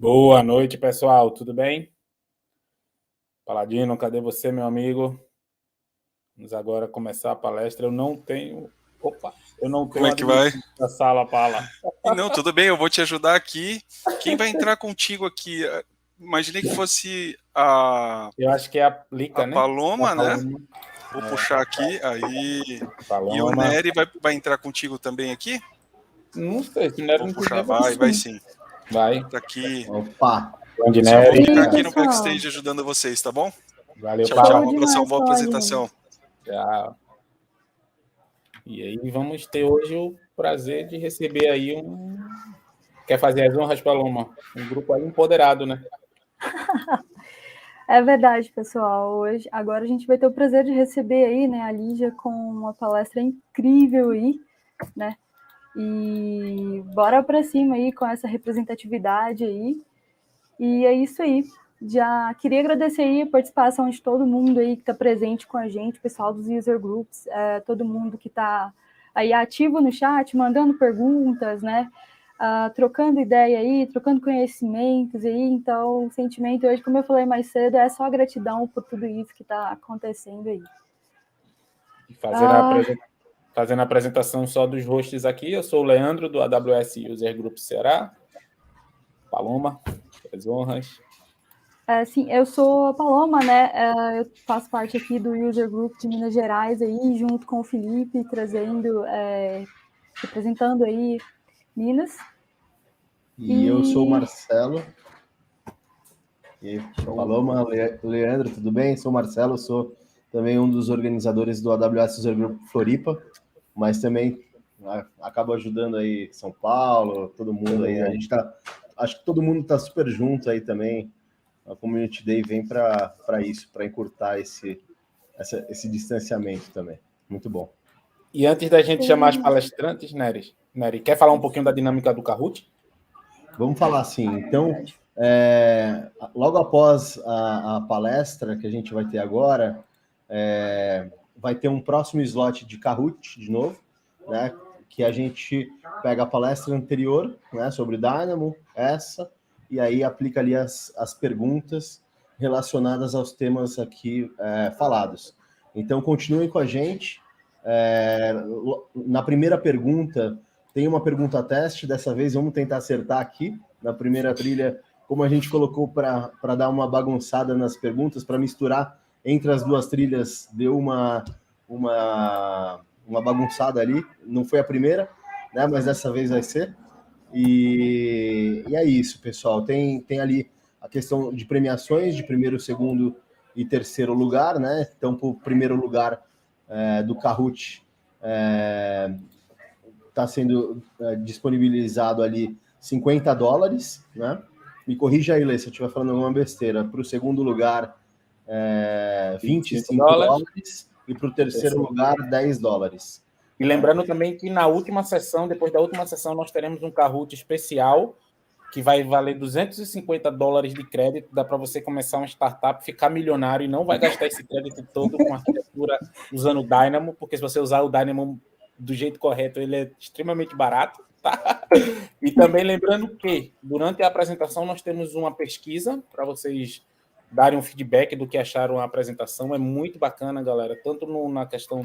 Boa noite, pessoal. Tudo bem? Paladino, cadê você, meu amigo? Vamos agora começar a palestra. Eu não tenho Como é que vai? da sala, Pala. E não, tudo bem, eu vou te ajudar aqui. Quem vai entrar contigo aqui? Imaginei que fosse Eu acho que é a Lica, a né? Paloma, né? Vou puxar aqui, aí. E o Paloma. Nery vai entrar contigo também aqui? Não sei, se não Vou não puxar, quiser, vai sim. vai. Tá aqui. Opa! Grande Só vou Nery. ficar Sim, aqui no pessoal. backstage ajudando vocês, tá bom? Valeu, Tchau, tchau. Pala. Um abração, demais, boa Paladino. apresentação. Tchau. E aí, vamos ter hoje o prazer de receber aí um... Quer fazer as honras, Paloma? Um grupo aí empoderado, né? É verdade, pessoal. Agora a gente vai ter o prazer de receber aí, né, a Lígia com uma palestra incrível aí, né? E bora para cima aí com essa representatividade aí. E é isso aí. Já queria agradecer aí a participação de todo mundo aí que está presente com a gente, pessoal dos user groups, todo mundo que está aí ativo no chat, mandando perguntas, né? Trocando ideia aí, trocando conhecimentos aí. Então, o sentimento hoje, como eu falei mais cedo, é só gratidão por tudo isso que está acontecendo aí. Fazendo a apresentação só dos hosts aqui, eu sou o Leandro, do AWS User Group Ceará. Paloma, as honras. Sim, eu sou a Paloma, né? Eu faço parte aqui do User Group de Minas Gerais, aí, junto com o Felipe, representando aí Minas. E eu sou o Marcelo. E Paloma, Leandro, tudo bem? Sou o Marcelo, sou também um dos organizadores do AWS User Group Floripa, mas também acabo ajudando aí São Paulo, todo mundo aí. A gente acho que todo mundo está super junto aí também. A Community Day vem para isso, para encurtar esse distanciamento também. Muito bom. E antes da gente chamar as palestrantes, Nery, quer falar um pouquinho da dinâmica do Kahoot? Vamos falar assim. Então, logo após a palestra que a gente vai ter agora, vai ter um próximo slot de Kahoot, de novo, né? Que a gente pega a palestra anterior, né, sobre Dynamo, e aí aplica ali as perguntas relacionadas aos temas aqui falados. Então, continuem com a gente. Na primeira pergunta, tem uma pergunta teste, dessa vez vamos tentar acertar aqui, na primeira trilha, como a gente colocou para dar uma bagunçada nas perguntas, para misturar entre as duas trilhas, deu uma bagunçada ali, não foi a primeira, né, mas dessa vez vai ser. E é isso, pessoal. Tem ali a questão de premiações de primeiro, segundo e terceiro lugar, né? Então, para o primeiro lugar do Kahoot está sendo disponibilizado ali $50, né? Me corrija aí, Lê, se eu estiver falando alguma besteira. Para o segundo lugar, $25 e para o terceiro lugar, $10. E lembrando também que na última sessão, depois da última sessão, nós teremos um Kahoot especial que vai valer $250 de crédito. Dá para você começar uma startup, ficar milionário e não vai gastar esse crédito todo com arquitetura usando o Dynamo, porque se você usar o Dynamo do jeito correto, ele é extremamente barato. Tá? E também lembrando que durante a apresentação nós temos uma pesquisa para vocês darem um feedback do que acharam a apresentação. É muito bacana, galera, tanto na questão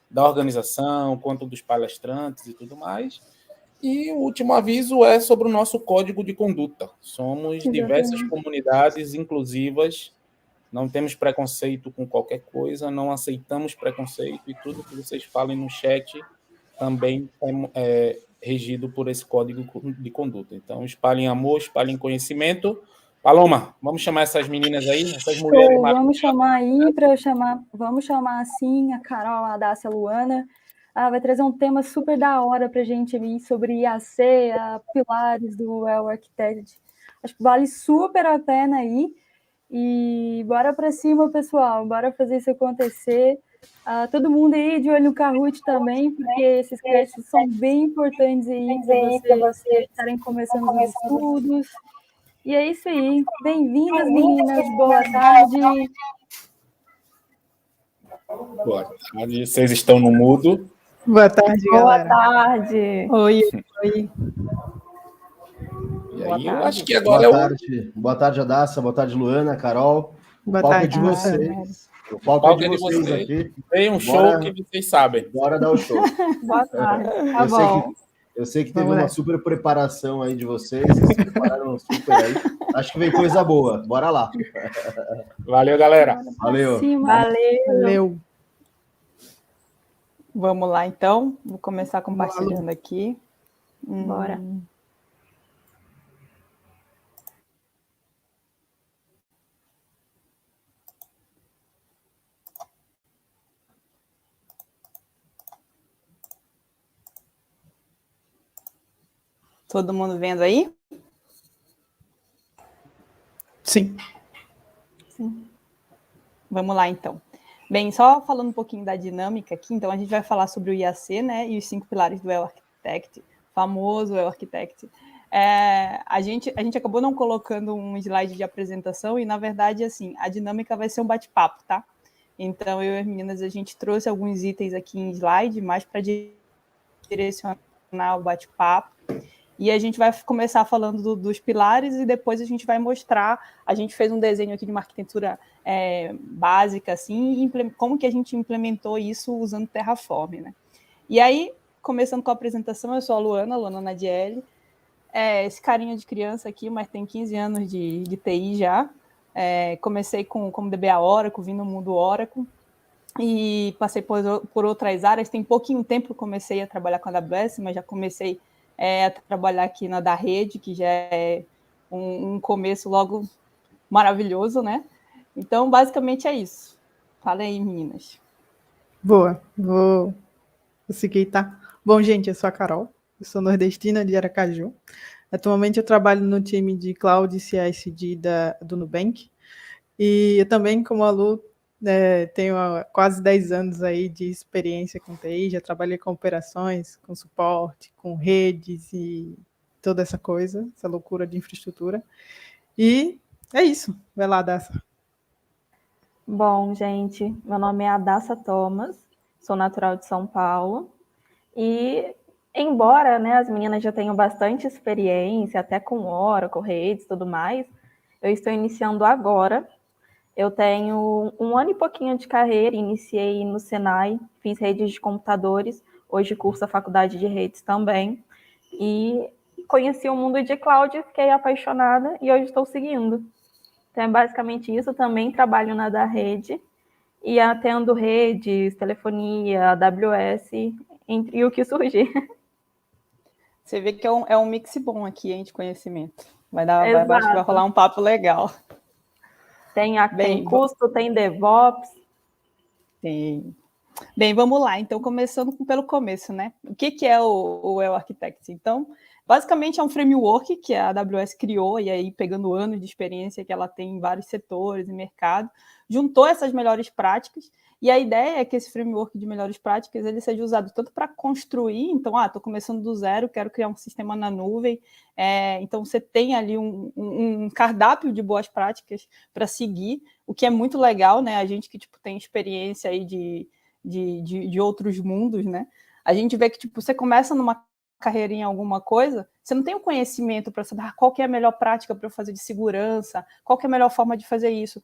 da organização, quanto dos palestrantes e tudo mais. E o último aviso é sobre o nosso código de conduta. Somos diversas comunidades inclusivas, não temos preconceito com qualquer coisa, não aceitamos preconceito e tudo que vocês falem no chat também é regido por esse código de conduta. Então, espalhem amor, espalhem conhecimento. Paloma, vamos chamar essas meninas aí, essas mulheres maravilhosas. Vamos chamar aí, vamos chamar assim a Carol, a Dácia, a Luana. Vai trazer um tema super da hora para a gente ali sobre IAC, pilares do Well Architect. Acho que vale super a pena aí. E bora para cima, pessoal, bora fazer isso acontecer. Todo mundo aí de olho no Kahoot também, porque esses créditos são bem importantes aí para vocês estarem começando os estudos. E é isso aí. Bem-vindas, meninas. Boa tarde. Boa tarde. Vocês estão no mudo. Boa tarde, galera. Boa tarde. Oi. E E Boa aí eu tarde. acho que agora Boa tarde, Adassa. Boa tarde, Luana, Carol. Boa O palco é tarde. de vocês. O palco é de vocês aqui. Tem um show que vocês sabem. Bora dar o show. Boa tarde. Tá bom. Eu sei que teve Vamos uma nessa. super preparação aí de vocês se prepararam super aí. Acho que vem coisa boa. Bora lá. Valeu, galera. Valeu. Valeu. Valeu. Vamos lá, então. Vou começar compartilhando aqui. Bora. Todo mundo vendo aí? Sim. Vamos lá, então. Bem, só falando um pouquinho da dinâmica aqui, então a gente vai falar sobre o IAC, né, e os 5 pilares do El-Architect, famoso El-Architect. A gente acabou não colocando um slide de apresentação e, na verdade, assim, a dinâmica vai ser um bate-papo, tá? Então, eu e as meninas, a gente trouxe alguns itens aqui em slide, mais para direcionar o bate-papo. E a gente vai começar falando dos pilares e depois a gente vai mostrar, a gente fez um desenho aqui de uma arquitetura básica, assim, e como que a gente implementou isso usando Terraform, né? E aí, começando com a apresentação, eu sou a Luana Nadielli, esse carinha de criança aqui, mas tem 15 anos de TI já, comecei como DBA Oracle, vim no mundo Oracle, e passei por outras áreas, tem pouquinho tempo que eu comecei a trabalhar com a AWS, mas já comecei a trabalhar aqui na da rede, que já é um começo logo maravilhoso, né? Então, basicamente é isso. Fala aí, meninas. Boa. Vou seguir, tá? Bom, gente, eu sou a Carol. Eu sou nordestina de Aracaju. Atualmente eu trabalho no time de Cloud CI/CD do Nubank. E eu também, como a Lu, tenho quase 10 anos aí de experiência com TI, já trabalhei com operações, com suporte, com redes e toda essa coisa, essa loucura de infraestrutura. E é isso. Vai lá, Dassa. Bom, gente, meu nome é Adassa Thomas, sou natural de São Paulo e, embora, né, as meninas já tenham bastante experiência, até com Oracle, redes e tudo mais, eu estou iniciando agora. Eu tenho 1 ano e pouquinho de carreira, iniciei no Senai, fiz redes de computadores, hoje curso a faculdade de redes também, e conheci o mundo de cloud, fiquei apaixonada e hoje estou seguindo. Então é basicamente isso, também trabalho na da rede, e atendo redes, telefonia, AWS, e o que surgir. Você vê que é um mix bom aqui, hein, de conhecimento. Acho que vai rolar um papo legal. Tem custo, tem DevOps. Tem. Bem, vamos lá. Então, começando pelo começo, né? O que é o El-Architect? Então, basicamente é um framework que a AWS criou, e aí, pegando anos de experiência que ela tem em vários setores e mercado, juntou essas melhores práticas, e a ideia é que esse framework de melhores práticas ele seja usado tanto para construir, então, estou começando do zero, quero criar um sistema na nuvem, então você tem ali um cardápio de boas práticas para seguir, o que é muito legal, né? A gente que tem experiência aí de outros mundos, né? A gente vê que você começa numa carreira em alguma coisa, você não tem o conhecimento para saber qual que é a melhor prática para eu fazer de segurança, qual que é a melhor forma de fazer isso.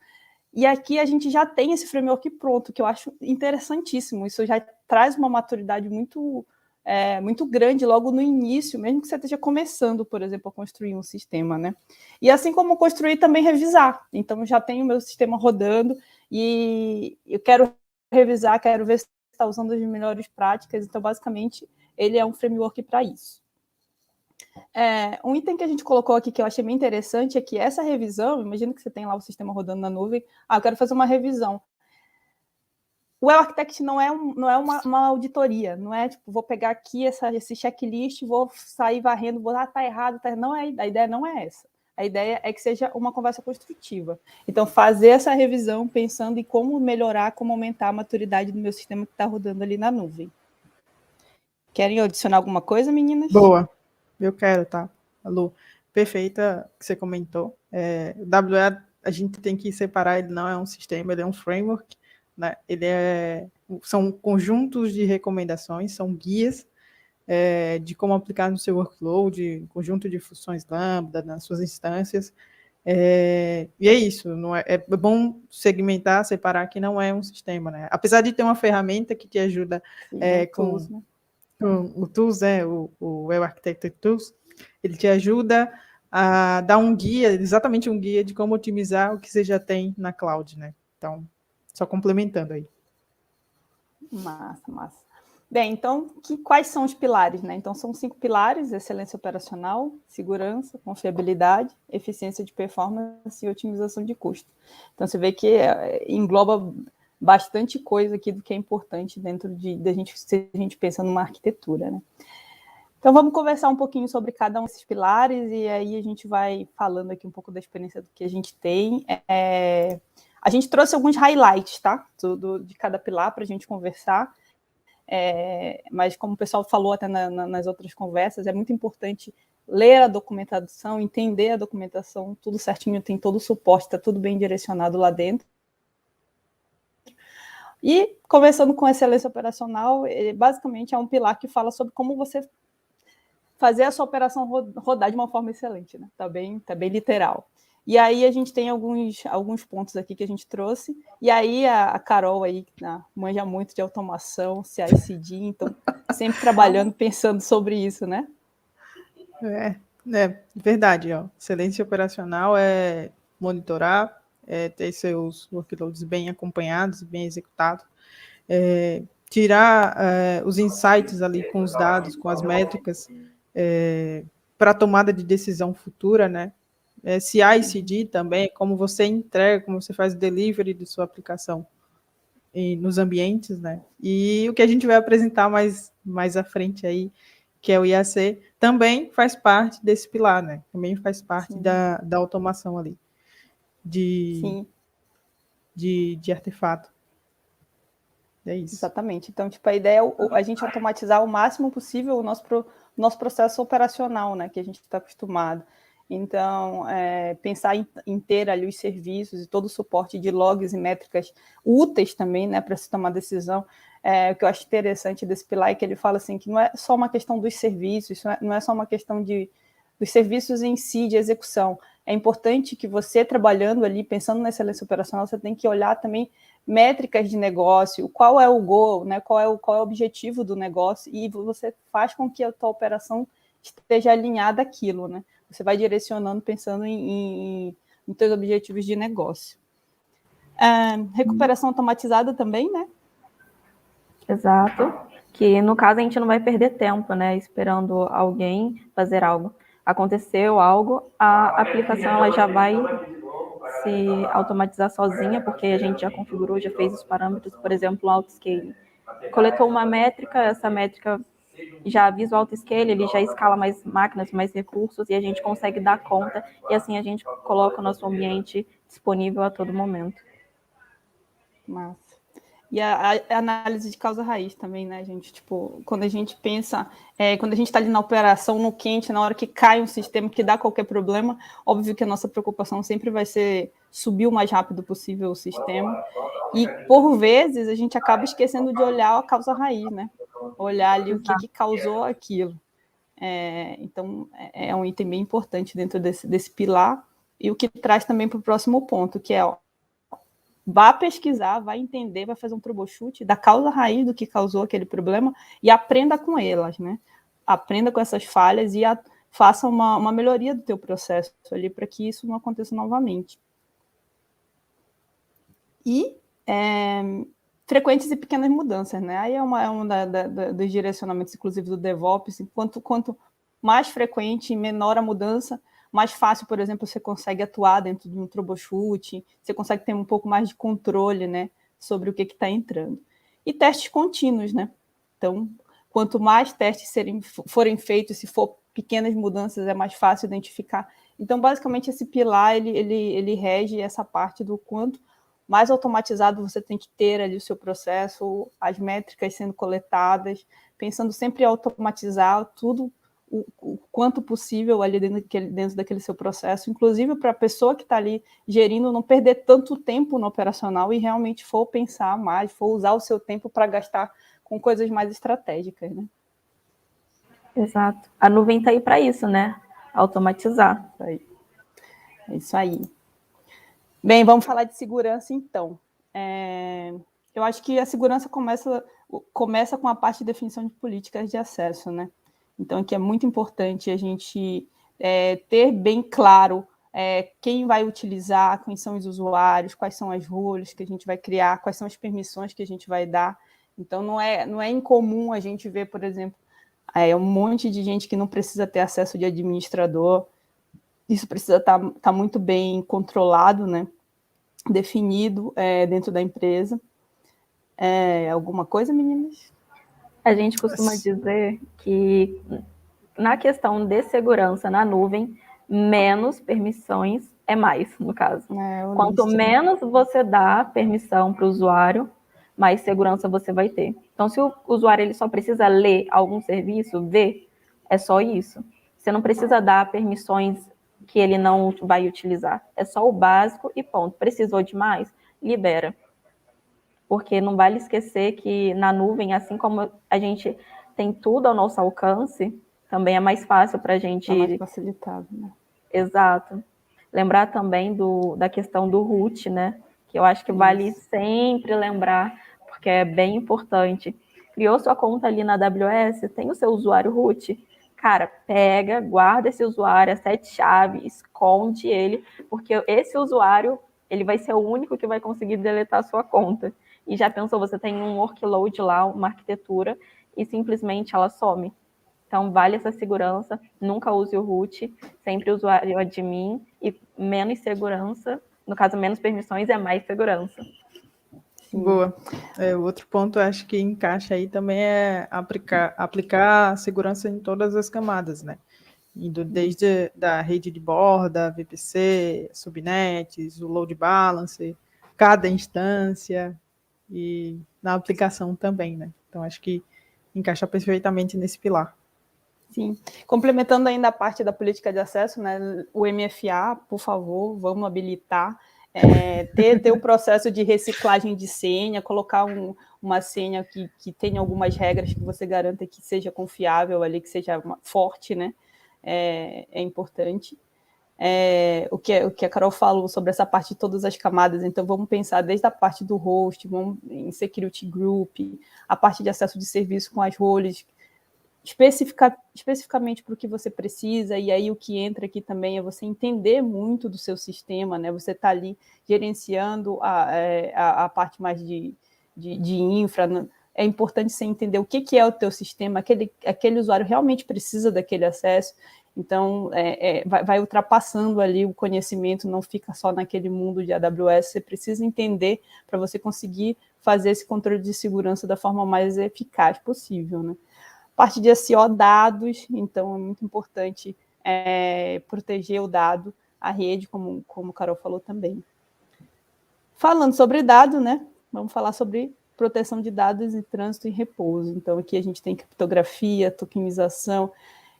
E aqui a gente já tem esse framework pronto, que eu acho interessantíssimo. Isso já traz uma maturidade muito grande logo no início, mesmo que você esteja começando, por exemplo, a construir um sistema, né? E assim como construir, também revisar. Então, já tenho o meu sistema rodando e eu quero revisar, quero ver se está usando as melhores práticas. Então, basicamente, ele é um framework para isso. Um item que a gente colocou aqui que eu achei bem interessante é que essa revisão, imagina que você tem lá o sistema rodando na nuvem, eu quero fazer uma revisão. O El-Architect não é uma auditoria, não é tipo, vou pegar aqui esse checklist, vou sair varrendo, vou tá errado, não é, a ideia não é essa. A ideia é que seja uma conversa construtiva. Então, fazer essa revisão pensando em como melhorar, como aumentar a maturidade do meu sistema que está rodando ali na nuvem. Querem adicionar alguma coisa, meninas? Boa. Eu quero, tá? Lu, perfeita que você comentou. WE, a gente tem que separar, ele não é um sistema, ele é um framework, né? São conjuntos de recomendações, são guias de como aplicar no seu workload, conjunto de funções Lambda, nas suas instâncias. E é isso, não é bom segmentar, separar que não é um sistema, né? Apesar de ter uma ferramenta que te ajuda com o Tools, o Web Architecture Tools, ele te ajuda a dar um guia, exatamente um guia de como otimizar o que você já tem na cloud, né? Então, só complementando aí. Massa. Bem, então, quais são os pilares, né? Então, são 5 pilares: excelência operacional, segurança, confiabilidade, eficiência de performance e otimização de custo. Então, você vê que engloba bastante coisa aqui do que é importante dentro da gente, se a gente pensa numa arquitetura, né? Então, vamos conversar um pouquinho sobre cada um desses pilares e aí a gente vai falando aqui um pouco da experiência do que a gente tem. A gente trouxe alguns highlights, tá? De cada pilar para a gente conversar. Mas como o pessoal falou até nas outras conversas, é muito importante ler a documentação, entender a documentação, tudo certinho, tem todo o suporte, está tudo bem direcionado lá dentro. E, começando com excelência operacional, basicamente é um pilar que fala sobre como você fazer a sua operação rodar de uma forma excelente, né? Tá bem literal. E aí a gente tem alguns pontos aqui que a gente trouxe, e aí a Carol aí manja muito de automação, CI/CD, então sempre trabalhando, pensando sobre isso, né? Verdade, ó. Excelência operacional é monitorar, ter seus workloads bem acompanhados, bem executados, tirar os insights ali com os dados, com as métricas, para tomada de decisão futura, né? CI/CD também, como você entrega, como você faz o delivery de sua aplicação nos ambientes, né? E o que a gente vai apresentar mais à frente aí, que é o IAC, também faz parte desse pilar, né? Também faz parte da automação ali, de artefato. É isso. Exatamente. Então, a ideia é a gente automatizar o máximo possível o nosso processo operacional, né? Que a gente está acostumado. Então, pensar em ter ali os serviços e todo o suporte de logs e métricas úteis também, né, para se tomar decisão. O que eu acho interessante desse pilar é que ele fala assim, que não é só uma questão dos serviços, não é só uma questão dos serviços em si, de execução. É importante que você, trabalhando ali, pensando na excelência operacional, você tem que olhar também métricas de negócio, qual é o goal, né, qual é o objetivo do negócio, e você faz com que a tua operação esteja alinhada àquilo, né? Você vai direcionando, pensando em teus objetivos de negócio. Recuperação automatizada também, né? Exato. Que, no caso, a gente não vai perder tempo, né? Esperando alguém fazer algo. Aconteceu algo, a aplicação ela já vai se automatizar sozinha, porque a gente já configurou, já fez os parâmetros, por exemplo, o autoscaling. Coletou uma métrica, essa métrica já avisa o autoscale, ele já escala mais máquinas, mais recursos, e a gente consegue dar conta, e assim a gente coloca o nosso ambiente disponível a todo momento. Massa. E a análise de causa raiz também, né, gente? Tipo, quando a gente pensa, quando a gente está ali na operação, no quente, na hora que cai um sistema, que dá qualquer problema, óbvio que a nossa preocupação sempre vai ser subir o mais rápido possível o sistema. E, por vezes, a gente acaba esquecendo de olhar a causa raiz, né? Olhar ali o que causou aquilo. Então, é um item bem importante dentro desse pilar, e o que traz também para o próximo ponto, que é, vá pesquisar, vai entender, vai fazer um troubleshoot da causa raiz do que causou aquele problema e aprenda com elas, né? Aprenda com essas falhas e faça uma melhoria do teu processo ali para que isso não aconteça novamente. E frequentes e pequenas mudanças, né? Aí é um dos direcionamentos, inclusive, do DevOps. Quanto mais frequente e menor a mudança, mais fácil, por exemplo, você consegue atuar dentro de um troubleshoot, você consegue ter um pouco mais de controle, né, sobre o que está entrando. E testes contínuos, né? Então, quanto mais testes forem feitos, se for pequenas mudanças, é mais fácil identificar. Então, basicamente, esse pilar, ele rege essa parte do quanto mais automatizado você tem que ter ali o seu processo, as métricas sendo coletadas, pensando sempre em automatizar tudo o quanto possível ali dentro daquele seu processo, inclusive para a pessoa que está ali gerindo não perder tanto tempo no operacional e realmente for pensar mais, for usar o seu tempo para gastar com coisas mais estratégicas, né? Exato. A nuvem está aí para isso, né? Automatizar. Isso aí. É isso aí. Bem, vamos falar de segurança, então. Eu acho que a segurança começa com a parte de definição de políticas de acesso, né? Então, aqui é muito importante a gente ter bem claro quem vai utilizar, quem são os usuários, quais são as roles que a gente vai criar, quais são as permissões que a gente vai dar. Então, não é incomum a gente ver, por exemplo, um monte de gente que não precisa ter acesso de administrador. Isso precisa estar muito bem controlado, né? Definido dentro da empresa. Alguma coisa, meninas? A gente costuma dizer que na questão de segurança na nuvem, menos permissões é mais, no caso. Quanto menos você dá permissão para o usuário, mais segurança você vai ter. Então, se o usuário ele só precisa ler algum serviço, ver, é só isso. Você não precisa dar permissões que ele não vai utilizar. É só o básico e ponto. Precisou de mais? Libera. Porque não vale esquecer que na nuvem, assim como a gente tem tudo ao nosso alcance, também é mais fácil para a gente... É mais facilitado, né? Exato. Lembrar também da questão do root, né? Que eu acho que vale sempre lembrar, porque é bem importante. Criou sua conta ali na AWS, tem o seu usuário root? Cara, pega, guarda esse usuário, as 7 chaves, esconde ele, porque esse usuário, ele vai ser o único que vai conseguir deletar a sua conta. E já pensou, você tem um workload lá, uma arquitetura, e simplesmente ela some. Então, vale essa segurança, nunca use o root, sempre usuário admin, e menos segurança, no caso, menos permissões é mais segurança. Boa. O outro ponto, acho que encaixa aí também é aplicar segurança em todas as camadas, né? Indo desde da rede de borda, VPC, subnets, o load balancer, cada instância e na aplicação também, né? Então, acho que encaixa perfeitamente nesse pilar. Sim. Complementando ainda a parte da política de acesso, né? O MFA, por favor, vamos habilitar, ter o processo de reciclagem de senha, colocar uma senha que tenha algumas regras que você garanta que seja confiável ali, que seja forte, né? É importante. O que a Carol falou sobre essa parte de todas as camadas, então vamos pensar desde a parte do host, vamos em security group, a parte de acesso de serviço com as roles, especificamente para o que você precisa, e aí o que entra aqui também é você entender muito do seu sistema, né? Você está ali gerenciando a parte mais de infra, né? É importante você entender o que é o teu sistema, aquele usuário realmente precisa daquele acesso, então vai ultrapassando ali o conhecimento, não fica só naquele mundo de AWS, você precisa entender para você conseguir fazer esse controle de segurança da forma mais eficaz possível, né? Parte de SEO, dados, então é muito importante proteger o dado, a rede, como o Carol falou também. Falando sobre dado, né? Vamos falar sobre proteção de dados e trânsito e repouso. Então, aqui a gente tem criptografia, tokenização,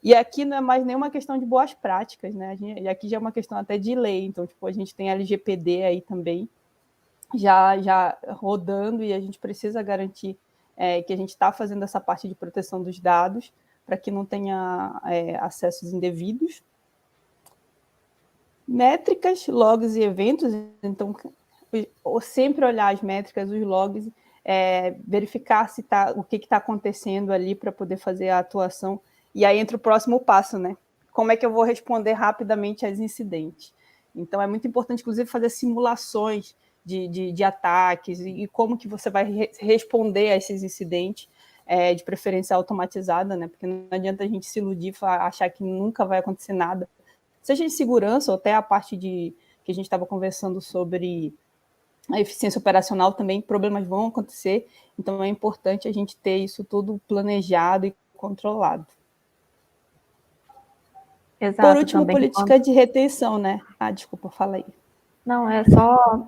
e aqui não é mais nenhuma questão de boas práticas, né? E aqui já é uma questão até de lei, então, tipo, a gente tem LGPD aí também, já rodando, e a gente precisa garantir que a gente está fazendo essa parte de proteção dos dados para que não tenha acessos indevidos. Métricas, logs e eventos, então sempre olhar as métricas, os logs, verificar se o que está acontecendo ali para poder fazer a atuação. E aí entra o próximo passo, né? Como é que eu vou responder rapidamente aos incidentes? Então é muito importante, inclusive, fazer simulações de ataques e como que você vai responder a esses incidentes, de preferência automatizada, né? Porque não adianta a gente se iludir, achar que nunca vai acontecer nada, seja de segurança ou até a parte que a gente estava conversando sobre a eficiência operacional também, problemas vão acontecer, então é importante a gente ter isso tudo planejado e controlado. Exato, por último, política de retenção, né? Desculpa, fala aí. Não, é só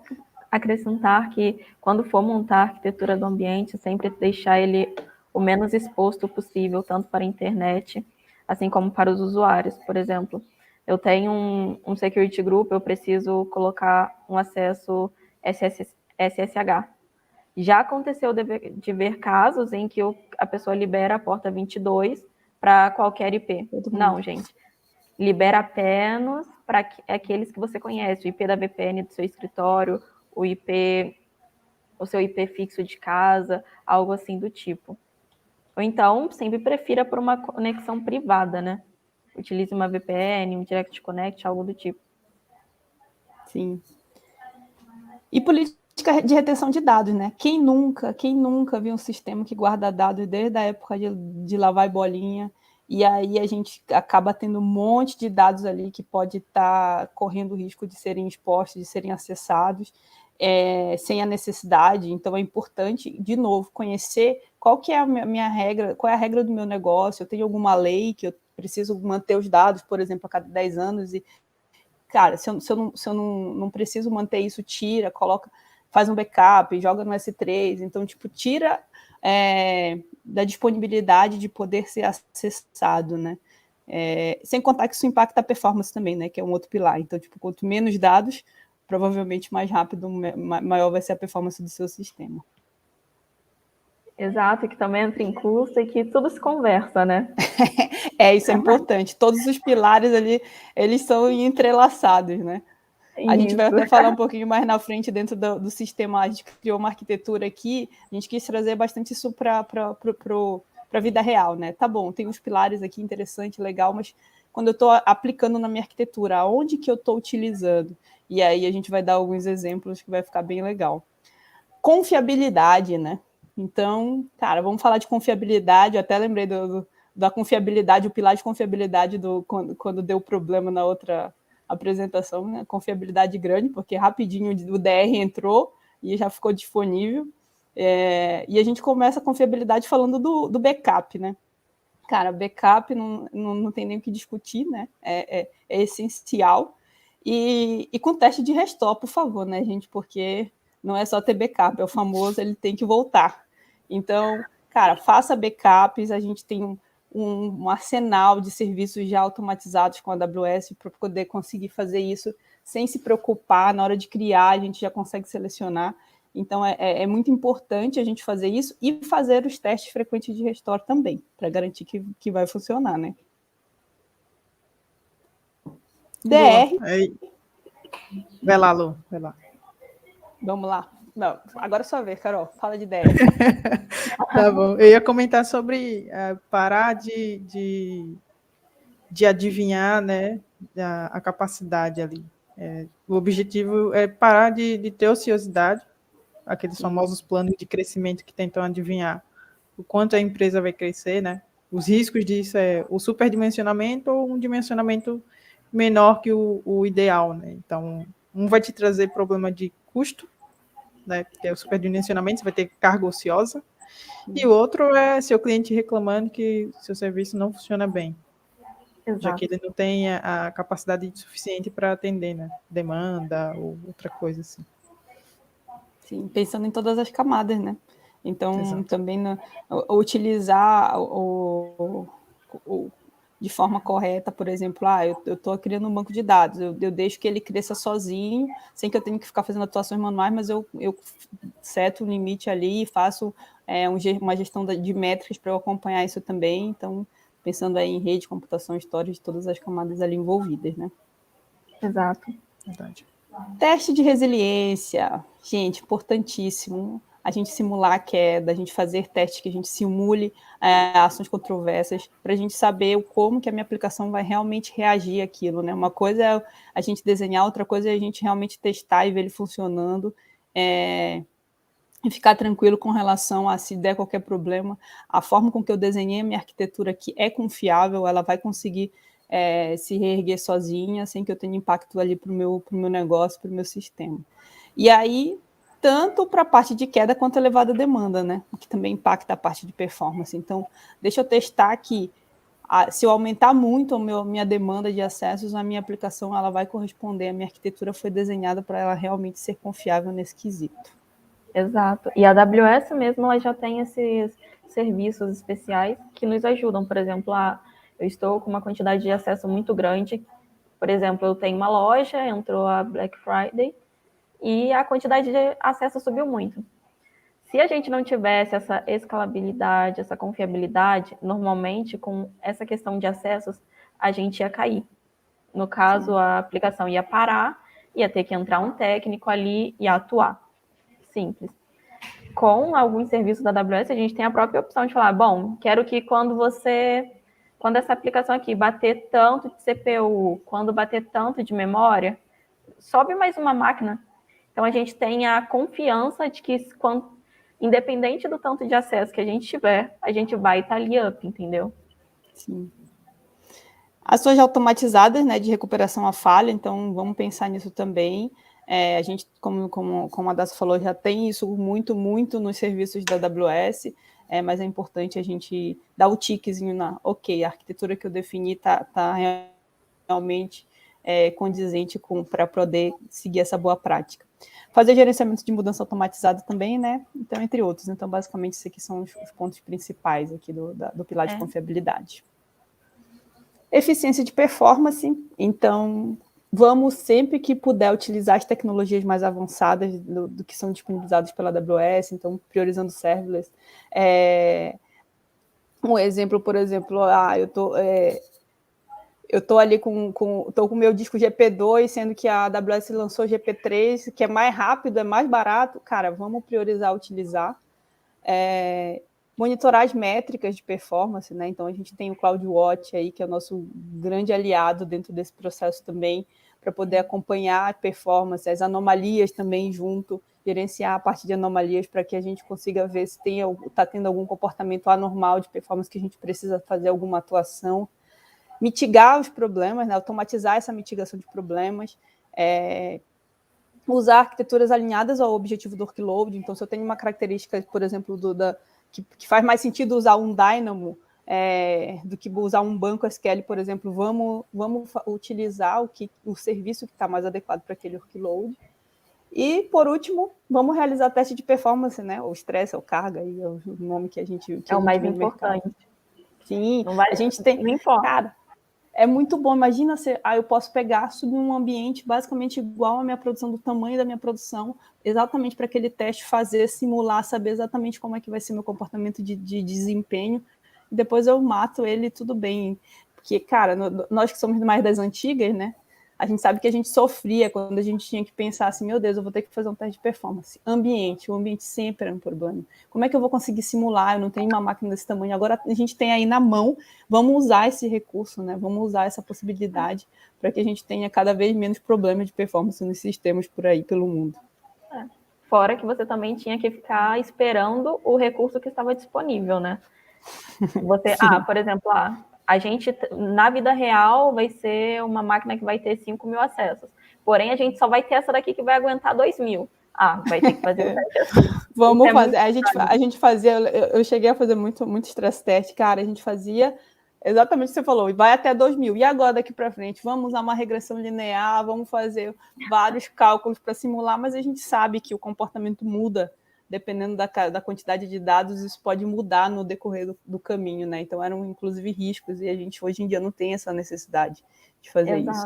acrescentar que quando for montar a arquitetura do ambiente, sempre deixar ele o menos exposto possível, tanto para a internet, assim como para os usuários. Por exemplo, eu tenho um security group, eu preciso colocar um acesso SSH. Já aconteceu de ver casos em que a pessoa libera a porta 22 para qualquer IP. Todo mundo. Não, gente. Libera apenas para aqueles que você conhece, o IP da VPN do seu escritório, o seu IP fixo de casa, algo assim do tipo. Ou então, sempre prefira por uma conexão privada, né? Utilize uma VPN, um Direct Connect, algo do tipo. Sim. E política de retenção de dados, né? Quem nunca viu um sistema que guarda dados desde a época de lavar bolinha, e aí a gente acaba tendo um monte de dados ali que pode estar correndo o risco de serem expostos, de serem acessados, sem a necessidade. Então é importante, de novo, conhecer qual que é a minha regra, qual é a regra do meu negócio. Eu tenho alguma lei que eu preciso manter os dados, por exemplo, a cada 10 anos, e cara, se eu não preciso manter isso, tira, coloca, faz um backup, joga no S3, então, tipo, tira da disponibilidade de poder ser acessado, né? Sem contar que isso impacta a performance também, né? Que é um outro pilar. Então, tipo, quanto menos dados, provavelmente mais rápido, maior vai ser a performance do seu sistema. Exato, que também entra em custo e que tudo se conversa, né? Isso é importante. Todos os pilares ali, eles são entrelaçados, né? A gente vai até falar um pouquinho mais na frente dentro do sistema. A gente criou uma arquitetura aqui, a gente quis trazer bastante isso para a vida real, né? Tá bom, tem uns pilares aqui interessante, legal, mas quando eu estou aplicando na minha arquitetura, aonde que eu estou utilizando? E aí a gente vai dar alguns exemplos que vai ficar bem legal. Confiabilidade, né? Então, cara, vamos falar de confiabilidade. Eu até lembrei da confiabilidade, o pilar de confiabilidade quando deu problema na outra apresentação, né? Confiabilidade grande, porque rapidinho o DR entrou e já ficou disponível. E a gente começa a confiabilidade falando do backup, né? Cara, backup não tem nem o que discutir, né? É essencial. E com teste de restore, por favor, né, gente? Porque não é só ter backup, é o famoso, ele tem que voltar. Então, cara, faça backups, a gente tem um arsenal de serviços já automatizados com a AWS para poder conseguir fazer isso sem se preocupar. Na hora de criar, a gente já consegue selecionar. Então, é muito importante a gente fazer isso e fazer os testes frequentes de restore também, para garantir que vai funcionar, né? DR. Vai lá, Lu, vai lá. Vamos lá. Não, agora é sua vez, Carol. Fala de DR. Tá bom. Eu ia comentar sobre parar de adivinhar, né, a capacidade ali. O objetivo é parar de ter ociosidade, aqueles famosos planos de crescimento que tentam adivinhar o quanto a empresa vai crescer, né? Os riscos disso é o superdimensionamento ou um dimensionamento menor que o ideal, né? Então, um vai te trazer problema de custo, né? Que é o superdimensionamento, você vai ter carga ociosa, e o outro é seu cliente reclamando que seu serviço não funciona bem. Exato. Já que ele não tem a capacidade suficiente para atender, né? Demanda ou outra coisa assim. Sim, pensando em todas as camadas, né? Então, Exato. também utilizar de forma correta, por exemplo, eu estou criando um banco de dados, eu deixo que ele cresça sozinho, sem que eu tenha que ficar fazendo atuações manuais, mas eu seto um limite ali e faço uma gestão de métricas para eu acompanhar isso também. Então, pensando aí em rede, computação, história de todas as camadas ali envolvidas, né? Exato. Verdade. Teste de resiliência, gente, importantíssimo. A gente simular a queda, a gente fazer testes que a gente simule ações controversas, para a gente saber como que a minha aplicação vai realmente reagir àquilo, né? Uma coisa é a gente desenhar, outra coisa é a gente realmente testar e ver ele funcionando, e ficar tranquilo com relação a se der qualquer problema, a forma com que eu desenhei a minha arquitetura aqui é confiável, ela vai conseguir se reerguer sozinha, sem que eu tenha impacto ali para o meu negócio, para o meu sistema. E aí, tanto para a parte de queda quanto a elevada demanda, né? Que também impacta a parte de performance. Então, deixa eu testar aqui. Se eu aumentar muito a minha demanda de acessos, a minha aplicação ela vai corresponder. A minha arquitetura foi desenhada para ela realmente ser confiável nesse quesito. Exato. E a AWS mesmo, ela já tem esses serviços especiais que nos ajudam. Por exemplo, eu estou com uma quantidade de acesso muito grande. Por exemplo, eu tenho uma loja, entrou a Black Friday, e a quantidade de acesso subiu muito. Se a gente não tivesse essa escalabilidade, essa confiabilidade, normalmente com essa questão de acessos, a gente ia cair. No caso, a aplicação ia parar, ia ter que entrar um técnico ali e atuar. Simples. Com alguns serviços da AWS, a gente tem a própria opção de falar, bom, quero que quando essa aplicação aqui bater tanto de CPU, quando bater tanto de memória, sobe mais uma máquina. Então, a gente tem a confiança de que, independente do tanto de acesso que a gente tiver, a gente vai estar ali up, entendeu? Sim. Ações automatizadas, né, de recuperação à falha, então vamos pensar nisso também. A gente, como a Daça falou, já tem isso muito nos serviços da AWS, mas é importante a gente dar o tiquezinho ok, a arquitetura que eu defini está realmente condizente para poder seguir essa boa prática. Fazer gerenciamento de mudança automatizado também, né? Então, entre outros. Então, basicamente, esses aqui são os pontos principais aqui do pilar de confiabilidade. Eficiência de performance, então vamos sempre que puder utilizar as tecnologias mais avançadas do que são disponibilizadas pela AWS, então priorizando serverless. Um exemplo, por exemplo, eu estou ali com o meu disco GP2, sendo que a AWS lançou GP3, que é mais rápido, é mais barato. Cara, vamos priorizar utilizar. Monitorar as métricas de performance, né? Então, a gente tem o CloudWatch aí, que é o nosso grande aliado dentro desse processo também, para poder acompanhar a performance, as anomalias também junto, gerenciar a parte de anomalias para que a gente consiga ver se está tendo algum comportamento anormal de performance que a gente precisa fazer alguma atuação. Mitigar os problemas, né? Automatizar essa mitigação de problemas, usar arquiteturas alinhadas ao objetivo do workload. Então, se eu tenho uma característica, por exemplo, que faz mais sentido usar um Dynamo do que usar um banco SQL, por exemplo, vamos utilizar o serviço que está mais adequado para aquele workload. E, por último, vamos realizar teste de performance, né? Ou estresse, ou carga, aí é o nome que a gente é o mais importante. Sim, a gente tem... Não importa. Cara, é muito bom. Imagina eu posso pegar, subir um ambiente basicamente igual à minha produção, do tamanho da minha produção, exatamente para aquele teste fazer, simular, saber exatamente como é que vai ser meu comportamento de desempenho. E depois eu mato ele, tudo bem. Porque, cara, nós que somos mais das antigas, né? A gente sabe que a gente sofria quando a gente tinha que pensar assim, meu Deus, eu vou ter que fazer um teste de performance. O ambiente sempre era um problema. Como é que eu vou conseguir simular? Eu não tenho uma máquina desse tamanho. Agora a gente tem aí na mão, vamos usar esse recurso, né? Vamos usar essa possibilidade para que a gente tenha cada vez menos problemas de performance nos sistemas por aí, pelo mundo. Fora que você também tinha que ficar esperando o recurso que estava disponível, né? Você, por exemplo, a gente, na vida real, vai ser uma máquina que vai ter 5.000 acessos. Porém, a gente só vai ter essa daqui que vai aguentar 2.000. Vai ter que fazer o teste assim. Vamos fazer. A gente fazia, eu cheguei a fazer muito stress test, cara. A gente fazia exatamente o que você falou, e vai até 2.000. E agora, daqui para frente? Vamos usar uma regressão linear, vamos fazer vários cálculos para simular, mas a gente sabe que o comportamento muda. Dependendo da quantidade de dados, isso pode mudar no decorrer do caminho, né? Então, eram, inclusive, riscos, e a gente, hoje em dia, não tem essa necessidade de fazer isso.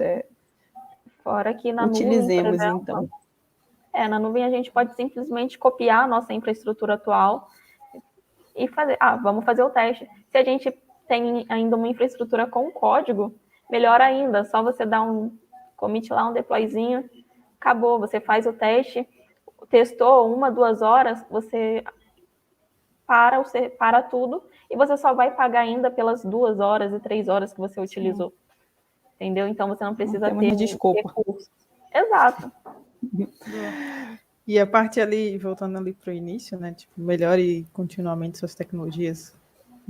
Fora que na utilizemos, nuvem, por exemplo, então. Na nuvem a gente pode simplesmente copiar a nossa infraestrutura atual e fazer, vamos fazer o teste. Se a gente tem ainda uma infraestrutura com código, melhor ainda, só você dar um commit lá, um deployzinho, acabou, você faz o teste, testou 1, 2 horas, você para tudo e você só vai pagar ainda pelas 2 horas e 3 horas que você utilizou. Entendeu? Então você não precisa ter recursos. Exato. E a parte ali, voltando ali para o início, né? Tipo, melhore continuamente suas tecnologias,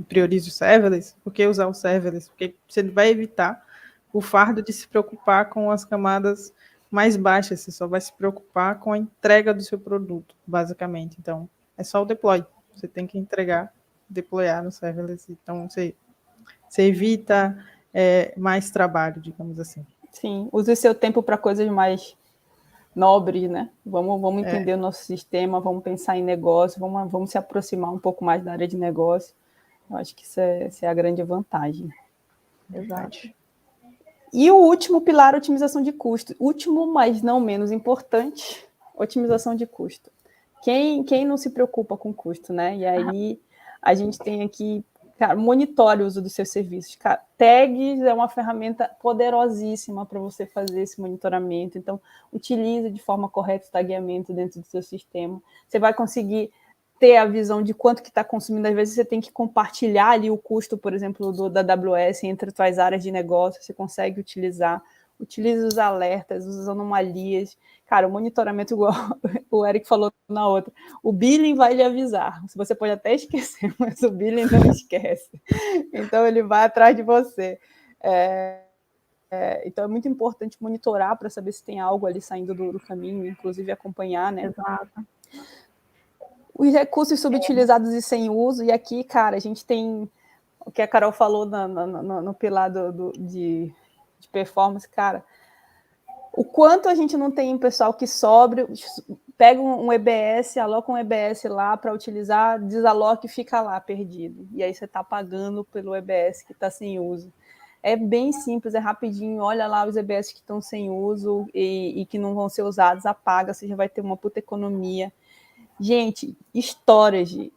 priorize o serverless. Por que usar o serverless? Porque você vai evitar o fardo de se preocupar com as camadas mais baixas, você só vai se preocupar com a entrega do seu produto, basicamente. Então, é só o deploy. Você tem que entregar, deployar no serverless. Então, você evita mais trabalho, digamos assim. Sim, use seu tempo para coisas mais nobres, né? Vamos entender o nosso sistema, vamos pensar em negócio, vamos se aproximar um pouco mais da área de negócio. Eu acho que isso é a grande vantagem. Exato. E o último pilar, otimização de custo. Último, mas não menos importante, otimização de custo. Quem não se preocupa com custo, né? E aí a gente tem aqui, cara, monitore o uso dos seus serviços. Cara, tags é uma ferramenta poderosíssima para você fazer esse monitoramento. Então, utilize de forma correta o tagueamento dentro do seu sistema. Você vai conseguir ter a visão de quanto que está consumindo. Às vezes você tem que compartilhar ali o custo, por exemplo, da AWS entre suas áreas de negócio. Você consegue utilizar. Utilize os alertas, as anomalias. Cara, o monitoramento, igual o Eric falou na outra, o billing vai lhe avisar. Você pode até esquecer, mas o billing não esquece. Então, ele vai atrás de você. Então, é muito importante monitorar para saber se tem algo ali saindo do caminho, inclusive acompanhar, né? Exato. Os recursos subutilizados e sem uso. E aqui, cara, a gente tem o que a Carol falou no pilar de performance, cara. O quanto a gente não tem um pessoal que pega um EBS, aloca um EBS lá para utilizar, desaloca e fica lá perdido. E aí você está pagando pelo EBS que está sem uso. É bem simples, é rapidinho. Olha lá os EBS que estão sem uso e que não vão ser usados, apaga, você já vai ter uma puta economia. Gente, storage,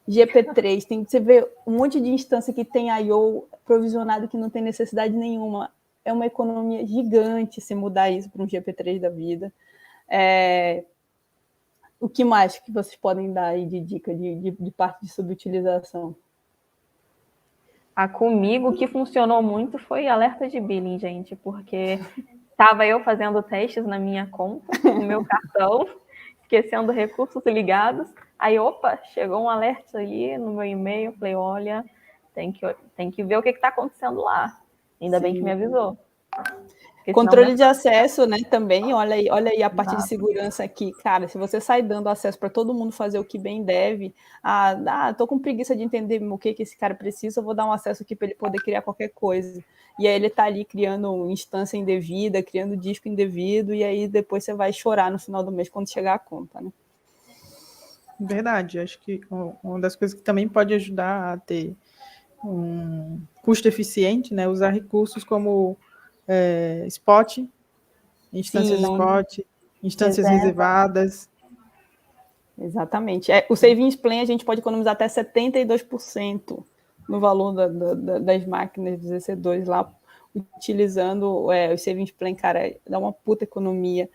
GP3, você vê um monte de instância que tem I/O provisionado que não tem necessidade nenhuma. É uma economia gigante se mudar isso para um GP3 da vida. O que mais que vocês podem dar aí de dica de parte de subutilização? Comigo, o que funcionou muito foi alerta de billing, gente, porque estava eu fazendo testes na minha conta, no meu cartão, esquecendo recursos ligados. Aí, opa, chegou um alerta ali no meu e-mail. Falei, olha, tem que ver o que está acontecendo lá. Ainda bem que me avisou. Controle de acesso, né, também, olha aí a parte de segurança aqui, cara, se você sai dando acesso para todo mundo fazer o que bem deve, tô com preguiça de entender o que esse cara precisa, eu vou dar um acesso aqui para ele poder criar qualquer coisa, e aí ele tá ali criando instância indevida, criando disco indevido, e aí depois você vai chorar no final do mês quando chegar a conta, né? Verdade, acho que uma das coisas que também pode ajudar a ter um custo eficiente, né, usar recursos como spot, instâncias spot, instâncias reservadas. Exatamente. O Savings Plan a gente pode economizar até 72% no valor das máquinas dos EC2 lá, utilizando o Savings Plan, cara, dá uma puta economia.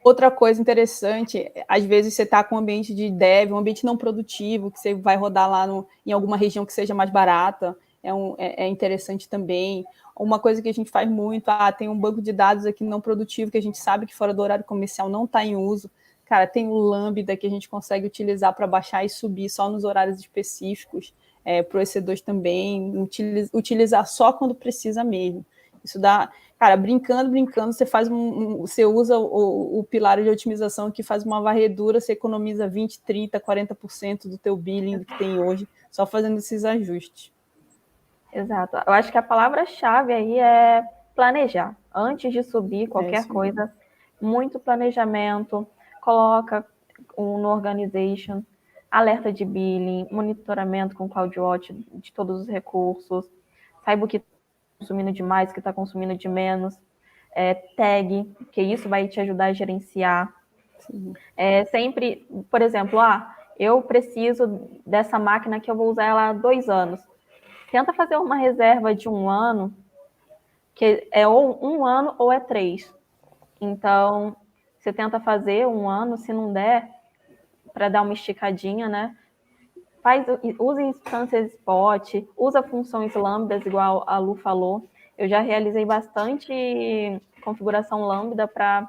Outra coisa interessante, às vezes você está com um ambiente de dev, um ambiente não produtivo, que você vai rodar lá em alguma região que seja mais barata, é interessante também. Uma coisa que a gente faz muito, tem um banco de dados aqui não produtivo, que a gente sabe que fora do horário comercial não está em uso. Cara, tem o Lambda que a gente consegue utilizar para baixar e subir só nos horários específicos, para o EC2 também, utilizar só quando precisa mesmo. Isso dá... Cara, brincando, você faz você usa o pilar de otimização que faz uma varredura, você economiza 20%, 30%, 40% do teu billing que tem hoje, só fazendo esses ajustes. Exato. Eu acho que a palavra-chave aí é planejar. Antes de subir qualquer coisa, muito planejamento, coloca no organization, alerta de billing, monitoramento com CloudWatch de todos os recursos, saiba o que está consumindo de mais, o que está consumindo de menos, tag, que isso vai te ajudar a gerenciar. Sempre, por exemplo, eu preciso dessa máquina que eu vou usar ela há 2 anos. Tenta fazer uma reserva de 1 ano, que é ou 1 ano ou é 3. Então, você tenta fazer 1 ano, se não der, para dar uma esticadinha, né? Usa instâncias spot, usa funções lambdas, igual a Lu falou. Eu já realizei bastante configuração lambda para...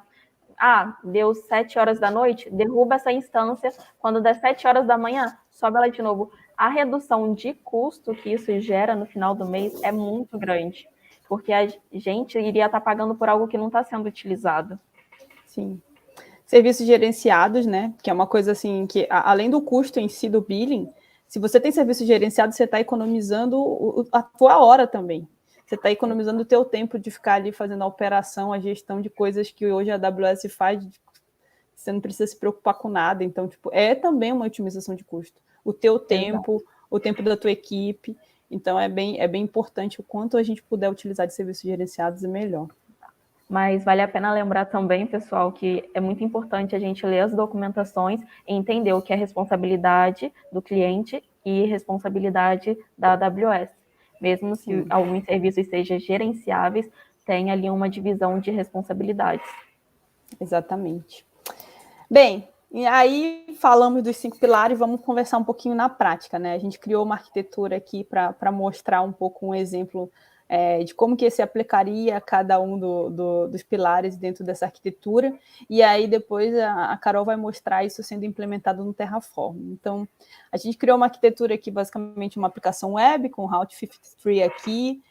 deu 7 horas da noite, derruba essa instância. Quando der 7 horas da manhã, sobe ela de novo. A redução de custo que isso gera no final do mês é muito grande, porque a gente iria estar pagando por algo que não está sendo utilizado. Sim. Serviços gerenciados, né? Que é uma coisa assim, que além do custo em si do billing, se você tem serviço gerenciado, você está economizando a tua hora também. Você está economizando o teu tempo de ficar ali fazendo a operação, a gestão de coisas que hoje a AWS faz, você não precisa se preocupar com nada. Então, é também uma otimização de custo. O teu tempo, o tempo da tua equipe. Então, é bem importante o quanto a gente puder utilizar de serviços gerenciados, é melhor. Mas vale a pena lembrar também, pessoal, que é muito importante a gente ler as documentações e entender o que é responsabilidade do cliente e responsabilidade da AWS. Mesmo que alguns serviços sejam gerenciáveis, tem ali uma divisão de responsabilidades. Exatamente. Bem, e aí falamos dos 5 pilares, vamos conversar um pouquinho na prática, né? A gente criou uma arquitetura aqui para mostrar um pouco um exemplo de como que se aplicaria a cada um dos pilares dentro dessa arquitetura, e aí depois a Carol vai mostrar isso sendo implementado no Terraform. Então, a gente criou uma arquitetura aqui, basicamente uma aplicação web, com Route 53 aqui,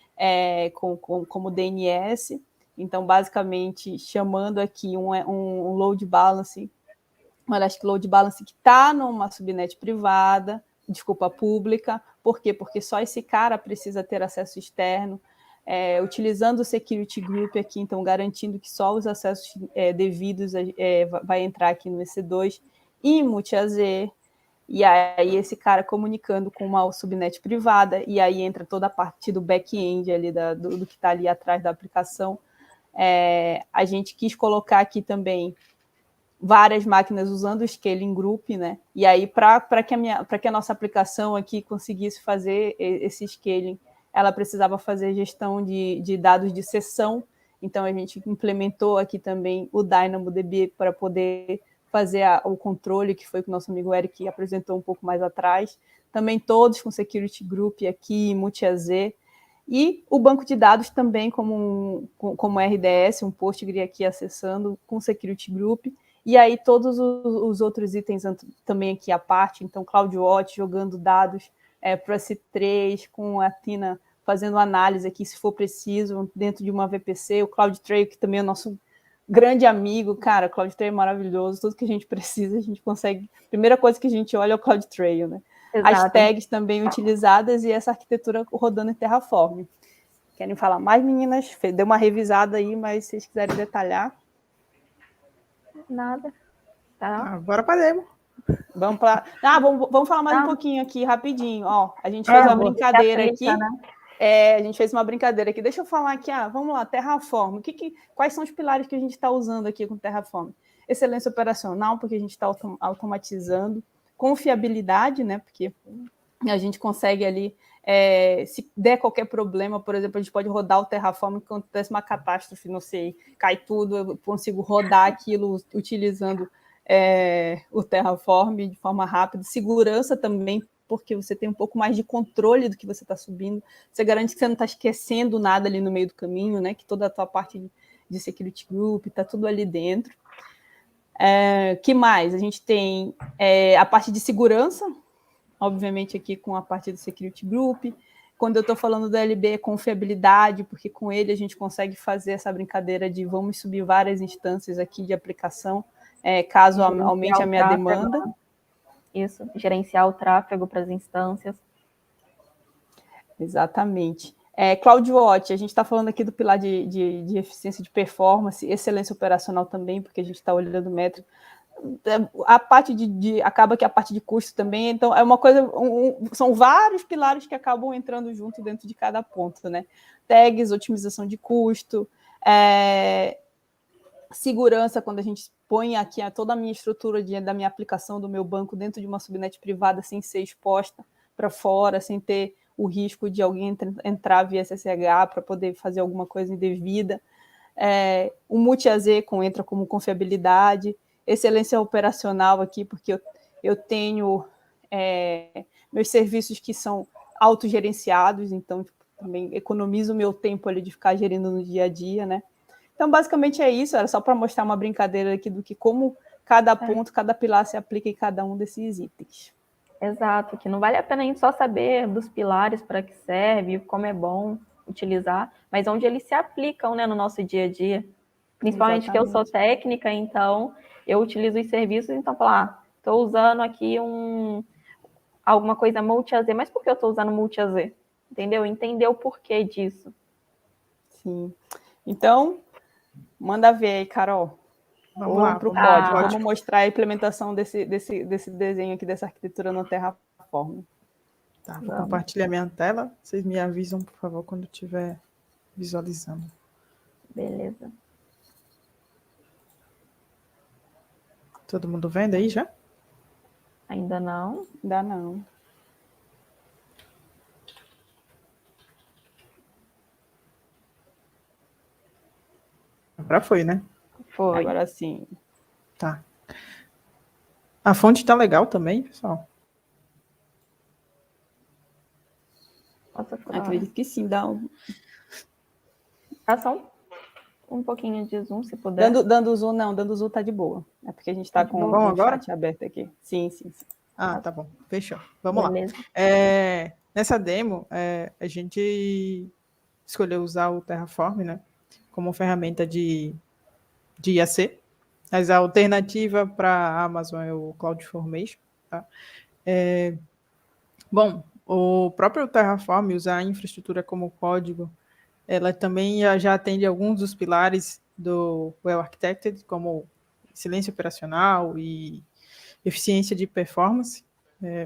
como DNS, então, basicamente, chamando aqui um load balance, um Elastic Load Balance que está numa subnet privada, pública. Por quê? Porque só esse cara precisa ter acesso externo, utilizando o Security Group aqui, então garantindo que só os acessos devidos vai entrar aqui no EC2, e multi-AZ, e aí esse cara comunicando com uma subnet privada, e aí entra toda a parte do back-end ali, do que está ali atrás da aplicação. A gente quis colocar aqui também várias máquinas usando o scaling group, né? E aí, para que a nossa aplicação aqui conseguisse fazer esse scaling, ela precisava fazer gestão de dados de sessão. Então, a gente implementou aqui também o DynamoDB para poder fazer o controle, que foi o que o nosso amigo Eric apresentou um pouco mais atrás. Também todos com Security Group aqui, multi-AZ. E o banco de dados também como RDS, um Postgre aqui acessando com Security Group. E aí todos os outros itens também aqui à parte, então CloudWatch jogando dados para o S3, com a Tina fazendo análise aqui, se for preciso, dentro de uma VPC, o CloudTrail, que também é nosso grande amigo, cara, o CloudTrail é maravilhoso, tudo que a gente precisa, a gente consegue, a primeira coisa que a gente olha é o CloudTrail, né? Exato. As tags também utilizadas e essa arquitetura rodando em Terraform. Querem falar mais, meninas? Deu uma revisada aí, mas se vocês quiserem detalhar. Nada. Tá. Bora para demo. Vamos falar mais um pouquinho aqui, rapidinho. Ó, a gente fez uma brincadeira aqui. Né? A gente fez uma brincadeira aqui. Deixa eu falar aqui, vamos lá, Terraform. Quais são os pilares que a gente está usando aqui com Terraform? Excelência operacional, porque a gente está automatizando. Confiabilidade, né? Porque a gente consegue ali, se der qualquer problema, por exemplo, a gente pode rodar o Terraform quando acontece uma catástrofe, não sei, cai tudo, eu consigo rodar aquilo utilizando o Terraform de forma rápida. Segurança também, porque você tem um pouco mais de controle do que você está subindo. Você garante que você não está esquecendo nada ali no meio do caminho, né? Que toda a tua parte de Security Group está tudo ali dentro. Que mais? A gente tem a parte de segurança, obviamente aqui com a parte do Security Group. Quando eu estou falando do LB, é confiabilidade, porque com ele a gente consegue fazer essa brincadeira de vamos subir várias instâncias aqui de aplicação, caso aumente a minha demanda. Isso, gerenciar o tráfego para as instâncias. Exatamente. CloudWatch, a gente está falando aqui do pilar de eficiência de performance, excelência operacional também, porque a gente está olhando métrica. A parte acaba que a parte de custo também, então é uma coisa, são vários pilares que acabam entrando junto dentro de cada ponto, né? Tags, otimização de custo, segurança, quando a gente põe aqui toda a minha estrutura da minha aplicação, do meu banco, dentro de uma subnet privada, sem ser exposta para fora, sem ter o risco de alguém entrar via SSH para poder fazer alguma coisa indevida. O multi-AZ entra como confiabilidade, excelência operacional aqui, porque eu tenho meus serviços que são autogerenciados, então também economizo o meu tempo ali de ficar gerindo no dia a dia, né? Então, basicamente é isso, era só para mostrar uma brincadeira aqui do que como cada ponto, cada pilar se aplica em cada um desses itens. Exato, que não vale a pena a gente só saber dos pilares, para que serve, como é bom utilizar, mas onde eles se aplicam, né, no nosso dia a dia. Principalmente que eu sou técnica, então eu utilizo os serviços, então falar, estou usando aqui alguma coisa multi-AZ, mas por que eu estou usando multi-AZ? Entendeu? Entender o porquê disso. Sim. Então, manda ver aí, Carol. Vamos lá para o código. Vamos mostrar a implementação desse desenho aqui, dessa arquitetura no Terraform. Tá, vou compartilhar minha tela. Vocês me avisam, por favor, quando estiver visualizando. Beleza. Todo mundo vendo aí já? Ainda não. Ainda não. Agora foi, né? Foi. Agora sim. Tá. A fonte tá legal também, pessoal? Posso falar? Acredito que sim. Dá só um pouquinho de zoom, se puder. Dando zoom, não. Dando zoom tá de boa. É porque a gente tá com Bom o agora? chat aberto aqui. Sim, sim, sim. Ah, tá bom. Fechou. Vamos lá. Beleza. Nessa demo, a gente escolheu usar o Terraform, né, como ferramenta de IAC, mas a alternativa para a Amazon é o CloudFormation. Tá? Bom, o próprio Terraform, usar a infraestrutura como código, ela também já atende alguns dos pilares do Well Architected, como excelência operacional e eficiência de performance.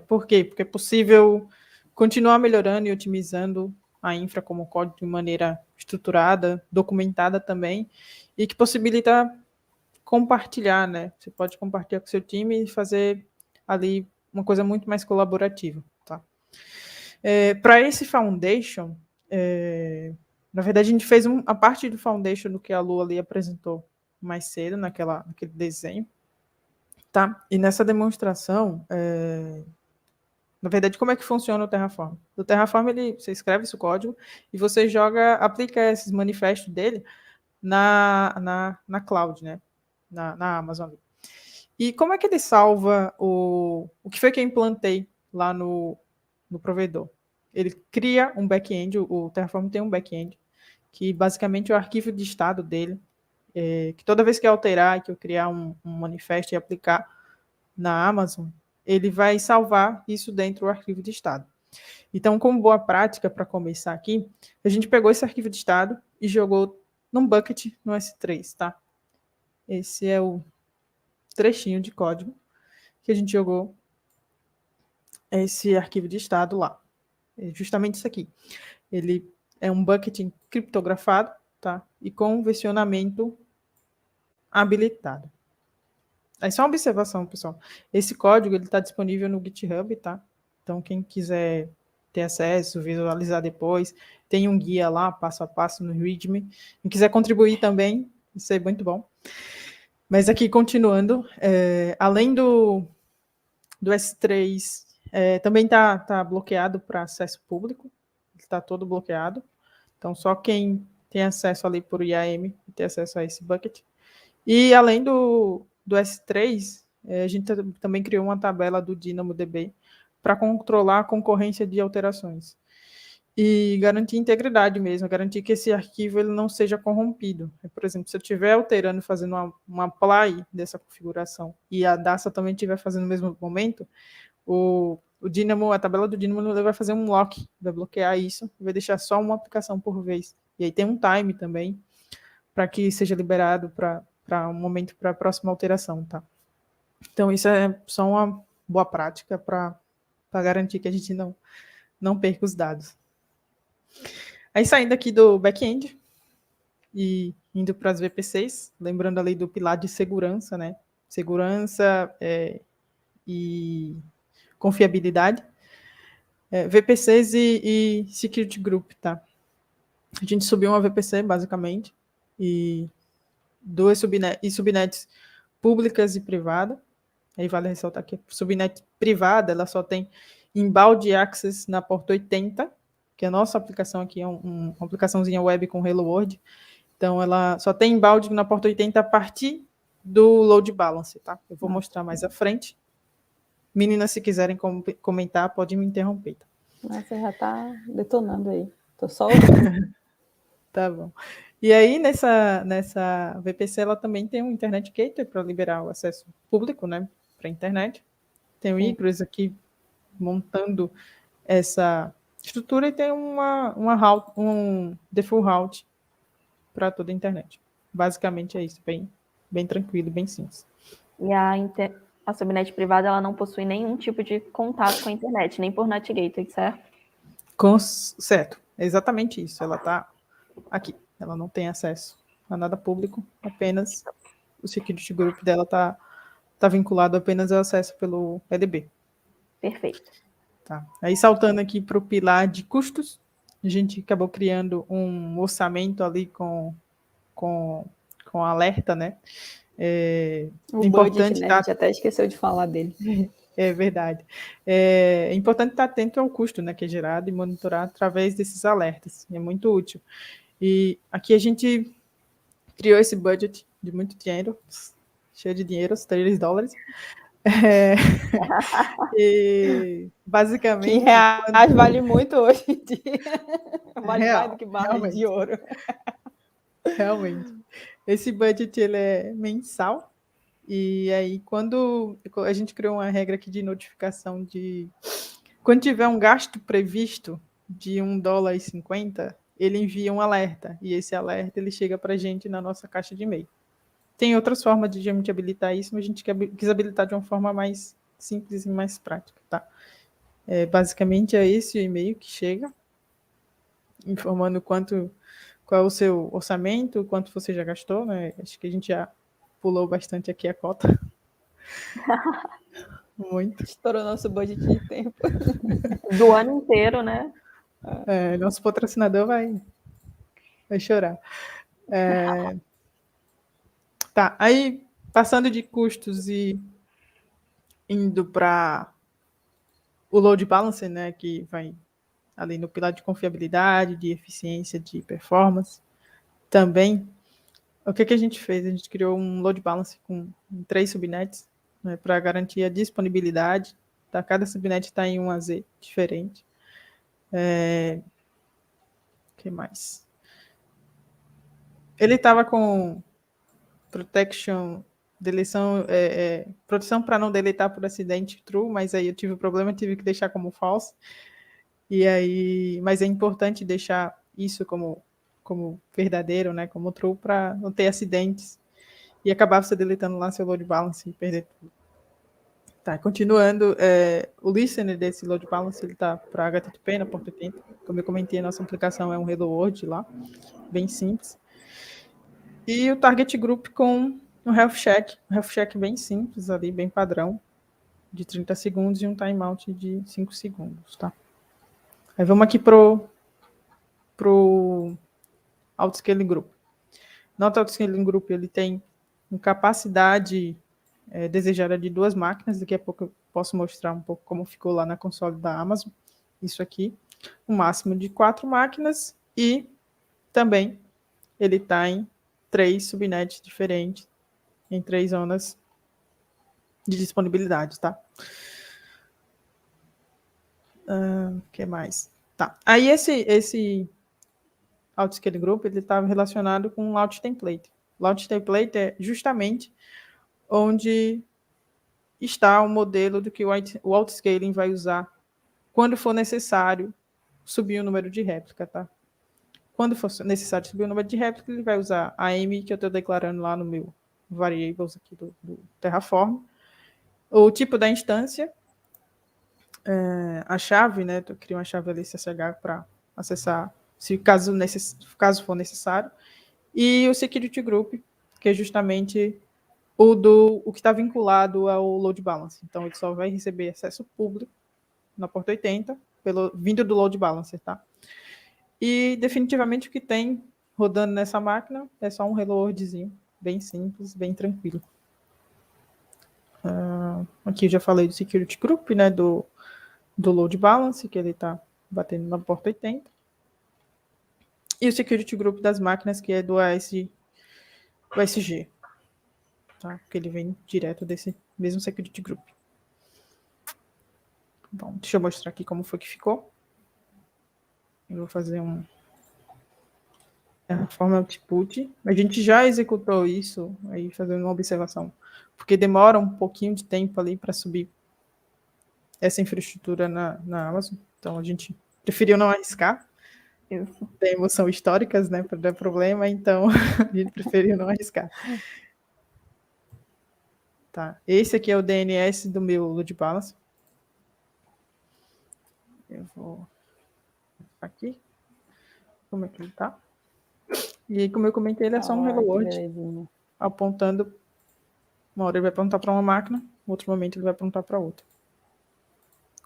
Por quê? Porque é possível continuar melhorando e otimizando a infra como código de maneira estruturada, documentada também, e que possibilita compartilhar, né? Você pode compartilhar com o seu time e fazer ali uma coisa muito mais colaborativa, tá? Para esse Foundation, na verdade a gente fez a parte do Foundation do que a Lu ali apresentou mais cedo, naquele desenho, tá? E nessa demonstração, na verdade, como é que funciona o Terraform? O Terraform, você escreve esse código e você aplica esses manifestos dele na cloud, né? Na Amazon. E como é que ele salva o que foi que eu implantei lá no provedor? Ele cria um back-end, o Terraform tem um back-end, que basicamente é o arquivo de estado dele, que toda vez que eu alterar, que eu criar um manifesto e aplicar na Amazon, ele vai salvar isso dentro do arquivo de estado. Então, como boa prática para começar aqui, a gente pegou esse arquivo de estado e jogou num bucket no S3, tá? Esse é o trechinho de código que a gente jogou esse arquivo de estado lá. É justamente isso aqui. Ele é um bucket criptografado, tá? E com versionamento habilitado. Aí só uma observação, pessoal. Esse código ele está disponível no GitHub, tá? Então, quem quiser ter acesso, visualizar depois, tem um guia lá, passo a passo, no README. Quem quiser contribuir também, isso é muito bom. Mas aqui, continuando, além do S3, também está bloqueado para acesso público. Está todo bloqueado. Então, só quem tem acesso ali por IAM tem acesso a esse bucket. E além do S3, a gente também criou uma tabela do DynamoDB para controlar a concorrência de alterações e garantir integridade mesmo, garantir que esse arquivo ele não seja corrompido. Por exemplo, se eu estiver alterando, fazendo uma apply dessa configuração e a DASA também estiver fazendo no mesmo momento, a tabela do Dynamo vai fazer um lock, vai bloquear isso, vai deixar só uma aplicação por vez. E aí tem um time também para que seja liberado para um momento para a próxima alteração, tá? Então, isso é só uma boa prática para garantir que a gente não perca os dados. Aí, saindo aqui do back-end e indo para as VPCs, lembrando ali do pilar de segurança, né? Segurança e confiabilidade. VPCs e Security Group, tá? A gente subiu uma VPC, basicamente, e duas subnets públicas e privadas. Aí vale ressaltar que a subnet privada, ela só tem inbound access na porta 80, que a nossa aplicação aqui é uma aplicaçãozinha web com Hello World. Então, ela só tem inbound na porta 80 a partir do load balance, tá? Eu vou mostrar mais à frente. Meninas, se quiserem comentar, podem me interromper. Tá? Você já está detonando aí. Tô só ouvindo. Tá bom. E aí, nessa VPC, ela também tem um Internet Gateway para liberar o acesso público, né, para a internet. Tem o Egress aqui montando essa estrutura e tem um default route para toda a internet. Basicamente é isso, bem tranquilo, bem simples. E a subnet privada, ela não possui nenhum tipo de contato com a internet, nem por NAT Gateway, certo? Certo, é exatamente isso. Ela está aqui. Ela não tem acesso a nada público, apenas o security group dela está está vinculado apenas ao acesso pelo EDB. Perfeito. Tá. Aí, saltando aqui para o pilar de custos, a gente acabou criando um orçamento ali com alerta, né? O Importante budget, né? A gente até esqueceu de falar dele. É verdade. É importante estar atento ao custo, né, que é gerado e monitorar através desses alertas. É muito útil. E aqui a gente criou esse budget de muito dinheiro, cheio de dinheiro, $3. E basicamente. Que reais vale muito hoje em dia. Vale Real, mais do que barra realmente. de ouro. Realmente. Esse budget ele é mensal. E aí, quando a gente criou uma regra aqui de notificação de quando tiver um gasto previsto de $1,50, ele envia um alerta. E esse alerta ele chega para a gente na nossa caixa de e-mail. Tem outras formas de a gente habilitar isso, mas a gente quis habilitar de uma forma mais simples e mais prática, tá? Basicamente é esse o e-mail que chega, informando qual é o seu orçamento, quanto você já gastou, né? Acho que a gente já pulou bastante aqui a cota. Muito. Estourou nosso budget de tempo. Do ano inteiro, né? Nosso patrocinador vai chorar. Tá, aí passando de custos e indo para o load balancer, né, que vai ali no pilar de confiabilidade, de eficiência, de performance. Também, o que a gente fez? A gente criou um load balancer com 3 subnets, né, para garantir a disponibilidade. Tá? Cada subnet está em um AZ diferente. O que mais? Ele estava com protection, deleção, proteção para não deletar por acidente true, mas aí eu tive um problema, tive que deixar como false. E aí, mas é importante deixar isso como verdadeiro, né, como true, para não ter acidentes e acabar você deletando lá seu load balance e perder tudo. Tá, continuando, o listener desse load balance ele tá para HTTP na porta 80. Como eu comentei, a nossa aplicação é um Hello World lá, bem simples. E o target group com um health check bem simples ali, bem padrão, de 30 segundos e um timeout de 5 segundos, tá? Aí vamos aqui pro Autoscaling Group. No Autoscaling Group ele tem uma capacidade desejada de 2 máquinas. Daqui a pouco eu posso mostrar um pouco como ficou lá na console da Amazon. Isso aqui. Um máximo de 4 máquinas e também ele está em 3 subnets diferentes, em 3 zonas de disponibilidade, tá? O que mais? Tá. Aí esse Autoscaling Group ele está relacionado com o Launch Template. Launch Template é justamente onde está o modelo do que o Autoscaling vai usar quando for necessário subir o número de réplica, tá? Quando for necessário subir o número de réplica, ele vai usar a M que eu estou declarando lá no meu variables aqui do Terraform, o tipo da instância, a chave, né? Eu crio uma chave ali SSH para acessar, caso for necessário, e o Security Group, que é justamente o que está vinculado ao load balance. Então, ele só vai receber acesso público na porta 80, vindo do load balancer, tá? E, definitivamente, o que tem rodando nessa máquina é só um Hello Worldzinho, bem simples, bem tranquilo. Aqui eu já falei do Security Group, né, do load balance, que ele está batendo na porta 80. E o Security Group das máquinas, que é do ASG. Tá? Porque ele vem direto desse mesmo Security Group. Bom, deixa eu mostrar aqui como foi que ficou. Eu vou fazer forma output. A gente já executou isso, aí fazendo uma observação, porque demora um pouquinho de tempo ali para subir essa infraestrutura na Amazon. Então a gente preferiu não arriscar. Isso. Tem são históricas, né, para dar problema, então a gente preferiu não arriscar. Tá. Esse aqui é o DNS do meu load balance. Eu vou aqui. Como é que ele tá? E aí, como eu comentei, ele é só um Hello World, apontando Uma hora ele vai perguntar para uma máquina, outro momento ele vai perguntar para outra.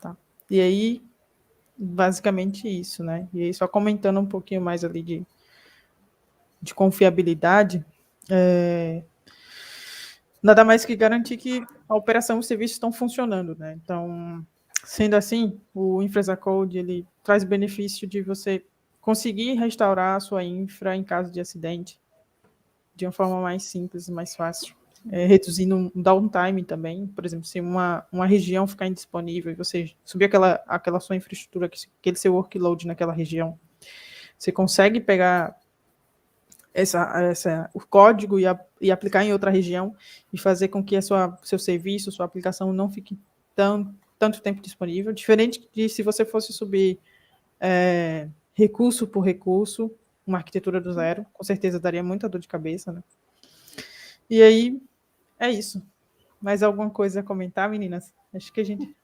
Tá? E aí, basicamente isso, né? E aí, só comentando um pouquinho mais ali de confiabilidade, nada mais que garantir que a operação e os serviços estão funcionando, né? Então, sendo assim, o Infra Code, ele traz o benefício de você conseguir restaurar a sua infra em caso de acidente de uma forma mais simples, mais fácil. Reduzindo um downtime também, por exemplo, se uma região ficar indisponível e você subir aquela sua infraestrutura, aquele seu workload naquela região, você consegue pegar o código e aplicar em outra região e fazer com que seu serviço, sua aplicação não fique tanto tempo disponível, diferente de se você fosse subir recurso por recurso, uma arquitetura do zero, com certeza daria muita dor de cabeça, né? E aí, é isso. Mais alguma coisa a comentar, meninas? Acho que a gente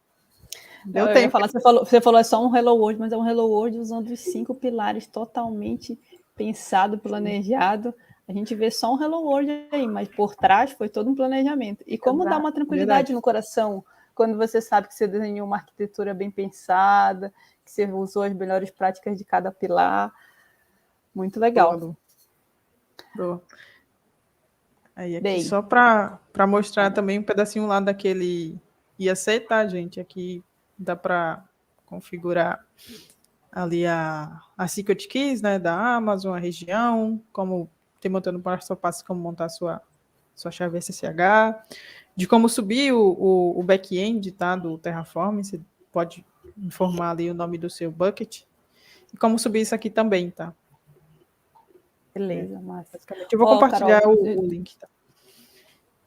deu Eu tempo. ia falar, você falou é só um Hello World, mas é um Hello World usando os 5 pilares totalmente pensado, planejado. A gente vê só um Hello World aí, mas por trás foi todo um planejamento. E como dá uma tranquilidade no coração quando você sabe que você desenhou uma arquitetura bem pensada, que você usou as melhores práticas de cada pilar. Muito legal. Boa. Aí aqui só para mostrar também um pedacinho lá daquele IAC, tá, gente? Aqui dá para configurar ali a secret keys, né, da Amazon, a região, como tem montando passo a passo como montar sua chave SSH, de como subir o back-end, tá, do Terraform, você pode informar ali o nome do seu bucket, e como subir isso aqui também, tá? Beleza, massa. Eu vou compartilhar Carol, o link, tá?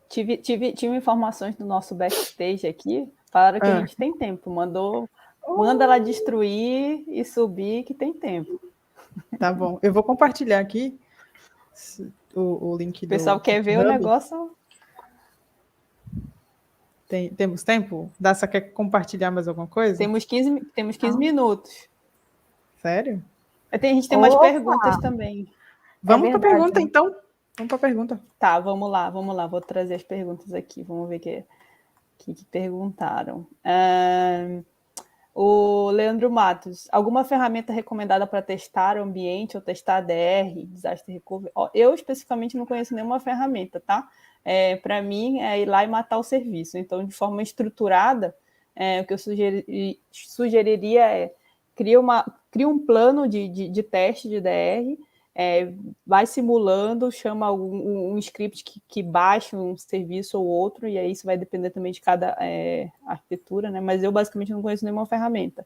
Tive informações do nosso backstage aqui, falaram que a gente tem tempo, manda ela destruir e subir que tem tempo. Tá bom, eu vou compartilhar aqui o link do... O pessoal quer ver o negócio? Temos tempo? Daça quer compartilhar mais alguma coisa? Temos 15 minutos. Sério? A gente tem umas perguntas também. Vamos para a pergunta, então. Vamos para a pergunta. Tá, vamos lá. Vou trazer as perguntas aqui. Vamos ver o que perguntaram. O Leandro Matos, alguma ferramenta recomendada para testar o ambiente ou testar DR, Disaster Recovery? Eu, especificamente, não conheço nenhuma ferramenta, tá? Para mim, é ir lá e matar o serviço. Então, de forma estruturada, o que eu sugeriria é cria um plano de teste de DR, vai simulando, chama um script que baixe um serviço ou outro, e aí isso vai depender também de cada arquitetura, né? Mas eu basicamente não conheço nenhuma ferramenta.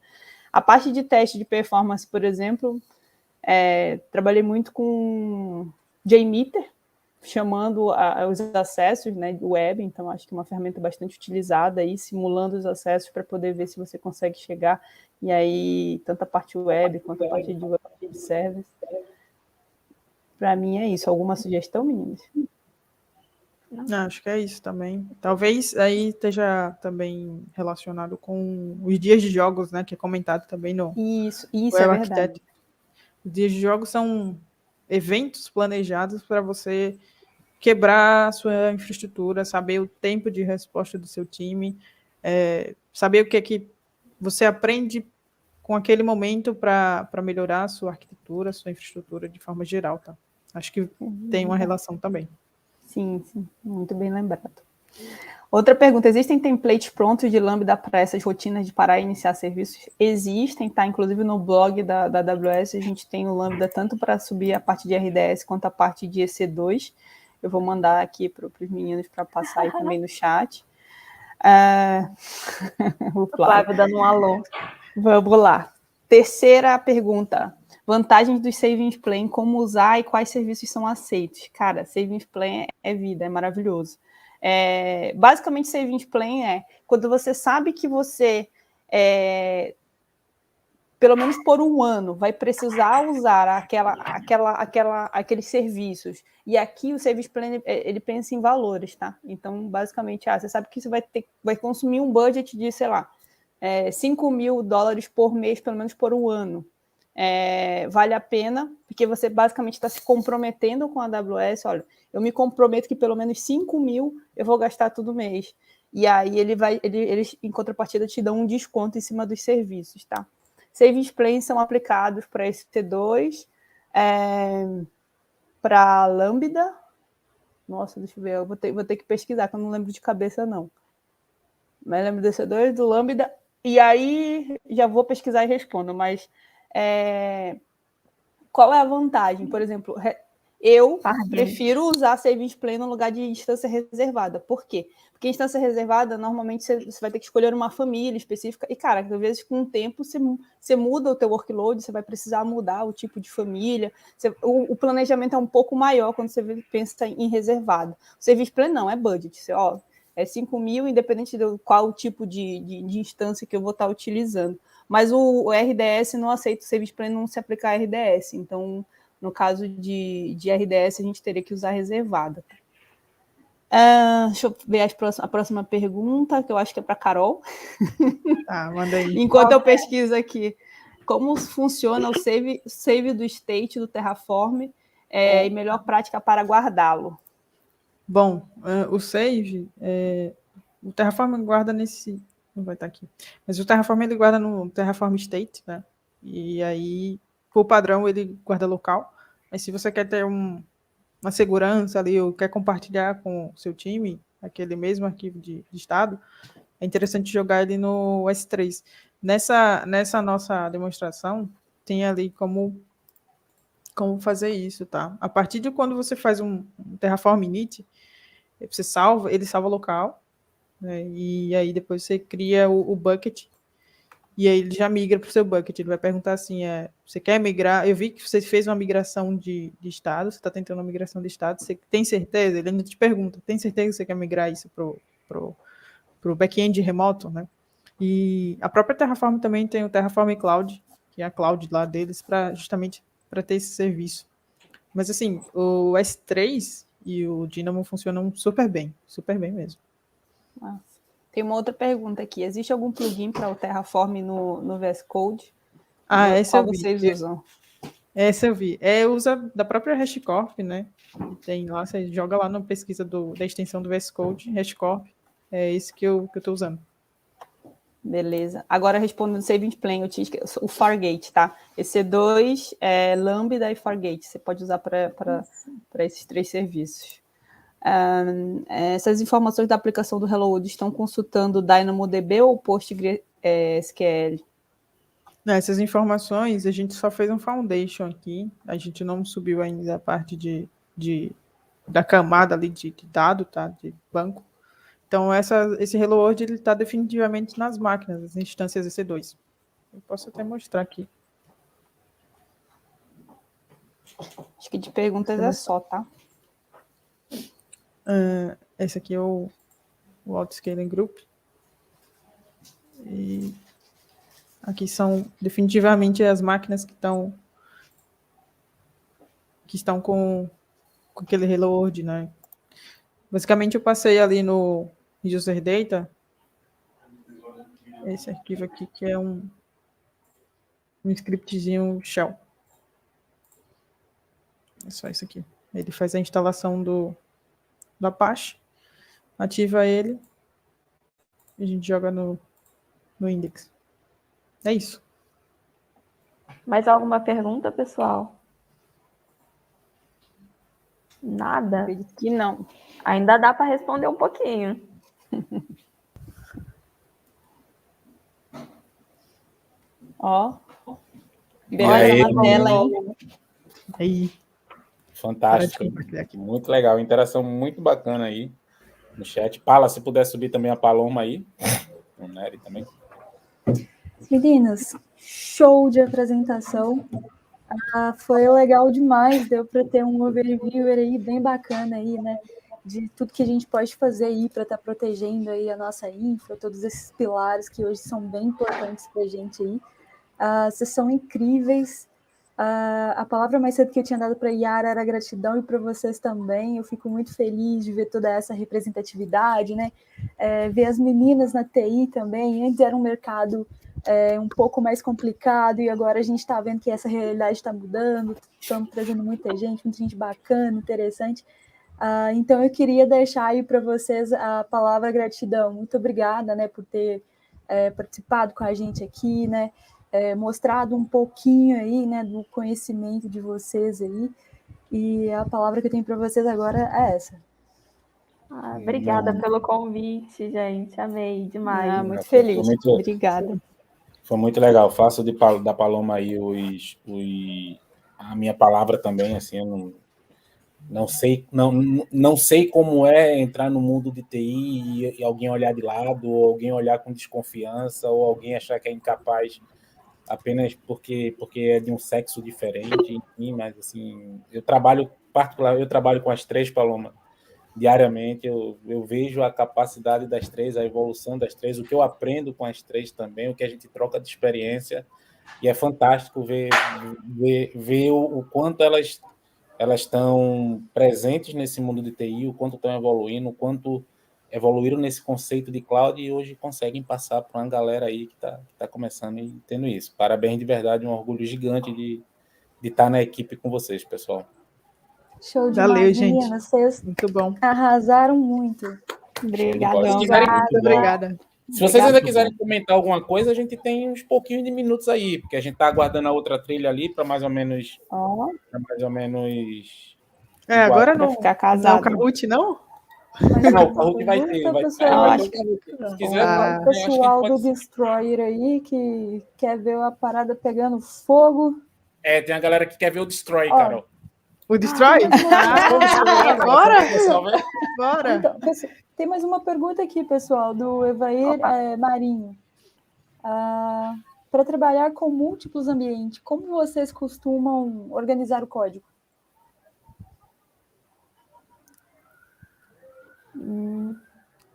A parte de teste de performance, por exemplo, trabalhei muito com JMeter, chamando os acessos, né, web, então acho que é uma ferramenta bastante utilizada aí, simulando os acessos para poder ver se você consegue chegar, e aí tanto a parte web quanto a parte de web service. Para mim é isso. Alguma sugestão, meninas? Não, acho que é isso também. Talvez aí esteja também relacionado com os dias de jogos, né? Que é comentado também no... Isso é verdade. Os dias de jogos são eventos planejados para você quebrar a sua infraestrutura, saber o tempo de resposta do seu time, saber o que é que você aprende com aquele momento para melhorar a sua arquitetura, a sua infraestrutura de forma geral, tá? Acho que tem uma relação também. Sim, muito bem lembrado. Outra pergunta, existem templates prontos de Lambda para essas rotinas de parar e iniciar serviços? Existem, tá? Inclusive no blog da AWS a gente tem o Lambda tanto para subir a parte de RDS quanto a parte de EC2. Eu vou mandar aqui para os meninos para passar aí também no chat. O Flávio dando um alô. Vamos lá. Terceira pergunta. Vantagens dos Savings Plan, como usar e quais serviços são aceitos? Cara, Savings Plan é vida, é maravilhoso. Basicamente, Savings Plan é quando você sabe que você, pelo menos por um ano, vai precisar usar aqueles serviços. E aqui o Savings Plan, ele pensa em valores, tá? Então, basicamente, você sabe que você vai consumir um budget de, sei lá, $5.000 por mês, pelo menos por um ano. vale a pena, porque você basicamente está se comprometendo com a AWS. Olha, eu me comprometo que pelo menos 5 mil eu vou gastar todo mês. E aí eles em contrapartida te dão um desconto em cima dos serviços, tá? Savings Plans são aplicados para EC2, para Lambda. Nossa, deixa eu ver, eu vou ter que pesquisar, que eu não lembro de cabeça, não. Mas lembro do EC2, do Lambda, e aí já vou pesquisar e respondo, mas qual é a vantagem? Por exemplo, eu prefiro usar Savings Plan no lugar de instância reservada. Por quê? Porque instância reservada, normalmente você vai ter que escolher uma família específica. E, cara, às vezes com o tempo você muda o teu workload, você vai precisar mudar o tipo de família. O planejamento é um pouco maior quando você pensa em reservado. O Savings Plan não, é budget. É 5 mil, independente de qual tipo de instância que eu vou estar utilizando. Mas o RDS não aceita, o Savings Plan não se aplica a RDS. Então, no caso de RDS, a gente teria que usar reservada. Deixa eu ver a próxima pergunta, que eu acho que é para a Carol. Tá, manda aí. Enquanto eu pesquiso aqui, como funciona o save do state do Terraform e melhor prática para guardá-lo? Bom, o save, o Terraform guarda nesse... Não vai estar aqui. Mas o Terraform, ele guarda no Terraform State, né? E aí, por padrão, ele guarda local. Mas se você quer ter uma segurança ali, ou quer compartilhar com o seu time, aquele mesmo arquivo de estado, é interessante jogar ele no S3. Nessa nossa demonstração, tem ali como fazer isso, tá? A partir de quando você faz um Terraform init, ele salva local, né? E aí depois você cria o bucket, e aí ele já migra para o seu bucket. Ele vai perguntar assim, você quer migrar? Eu vi que você fez uma migração de estado, você está tentando uma migração de estado, você tem certeza? Ele ainda te pergunta, tem certeza que você quer migrar isso pro back-end remoto, né? E a própria Terraform também tem o Terraform Cloud, que é a cloud lá deles, justamente para ter esse serviço. Mas assim, o S3 e o Dynamo funcionam super bem mesmo. Nossa. Tem uma outra pergunta aqui. Existe algum plugin para o Terraform no VS Code? Essa Qual vocês usam? Essa eu vi. Usa da própria HashiCorp, né? Tem lá, você joga lá na pesquisa da extensão do VS Code, HashiCorp. É esse que eu estou usando. Beleza. Agora respondendo o Savings Plan, o Fargate, tá? EC2, Lambda e Fargate. Você pode usar para esses 3 serviços. Essas informações da aplicação do Hello World estão consultando o DynamoDB ou PostgreSQL? Essas informações, a gente só fez um foundation aqui. A gente não subiu ainda a parte da camada ali de dado, tá? De banco. Então, esse Hello World está definitivamente nas máquinas, as instâncias EC2. Eu posso até mostrar aqui. Acho que de perguntas é só, tá? Esse aqui é o Autoscaling Group. E aqui são definitivamente as máquinas que estão com aquele Hello World, né? Basicamente, eu passei ali no User Data, esse arquivo aqui, que é um scriptzinho shell. É só isso aqui. Ele faz a instalação do Apache, ativa ele, e a gente joga no index. É isso. Mais alguma pergunta, pessoal? Nada? Acredito que não. Ainda dá para responder um pouquinho. Ó. Olha na tela aí. Aí. Fantástico. Muito legal. Interação muito bacana aí no chat. Paula, se puder subir também a Paloma aí. O Nery também. Meninas, show de apresentação. Foi legal demais, deu para ter um overview aí bem bacana aí, né? De tudo que a gente pode fazer aí para estar protegendo aí a nossa infra, todos esses pilares que hoje são bem importantes para a gente aí. Vocês são incríveis. A palavra mais cedo que eu tinha dado para a Yara era gratidão, e para vocês também. Eu fico muito feliz de ver toda essa representatividade, né? Ver as meninas na TI também. Antes era um mercado um pouco mais complicado, e agora a gente está vendo que essa realidade está mudando, estamos trazendo muita gente bacana, interessante. Então eu queria deixar aí para vocês a palavra gratidão. Muito obrigada, né, por ter participado com a gente aqui, né, mostrado um pouquinho aí, né, do conhecimento de vocês aí. E a palavra que eu tenho para vocês agora é essa. Obrigada pelo convite, gente. Amei demais. Muito feliz. Muito, Obrigada. foi muito legal. Faço da Paloma aí a minha palavra também, assim, eu não sei como é entrar no mundo de TI e alguém olhar de lado, ou alguém olhar com desconfiança, ou alguém achar que é incapaz apenas porque é de um sexo diferente, enfim, mas assim, eu trabalho com as três, Paloma, diariamente, eu vejo a capacidade das três, a evolução das três, o que eu aprendo com as três também, o que a gente troca de experiência, e é fantástico ver o quanto elas estão presentes nesse mundo de TI, o quanto estão evoluindo, o quanto evoluíram nesse conceito de cloud e hoje conseguem passar para uma galera aí que tá começando e tendo isso. Parabéns de verdade, um orgulho gigante de estar na equipe com vocês, pessoal. Show de Valeu, bola, gente. meninas. Vocês Muito bom. arrasaram muito. Obrigadão. Muito obrigada. Se vocês ainda quiserem comentar alguma coisa, a gente tem uns pouquinhos de minutos aí, porque a gente está aguardando a outra trilha ali para mais ou menos. Agora Pra não ficar não é o casado. Kahoot, não? Não, o Kahoot vai ter. Pessoal, Se quiser, o pessoal do Destroyer aí que quer ver a parada pegando fogo. tem a galera que quer ver o Destroy, Carol. O Destroy? Bora! Bora! Então, tem mais uma pergunta aqui, pessoal, do Evair Marinho. Para trabalhar com múltiplos ambientes, como vocês costumam organizar o código?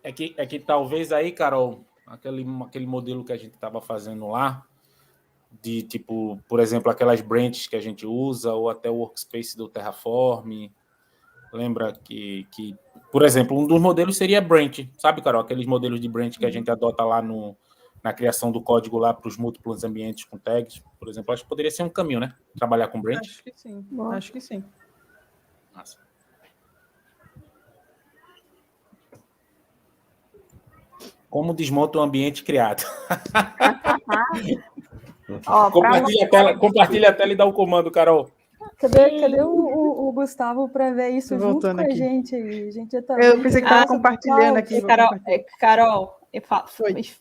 É que talvez aí, Carol, aquele modelo que a gente estava fazendo lá, de tipo, por exemplo, aquelas branches que a gente usa, ou até o workspace do Terraform. Lembra que por exemplo, um dos modelos seria branch, sabe, Carol? Aqueles modelos de branch que a gente adota lá na criação do código lá para os múltiplos ambientes com tags, por exemplo. Acho que poderia ser um caminho, né? Trabalhar com branch. Acho que sim. Acho que sim. Nossa. Como desmonta o ambiente criado. Compartilha a tela e dá o comando, Carol. Cadê o Gustavo para ver isso junto com a gente? A gente já tá eu pensei que estava compartilhando aqui. Carol,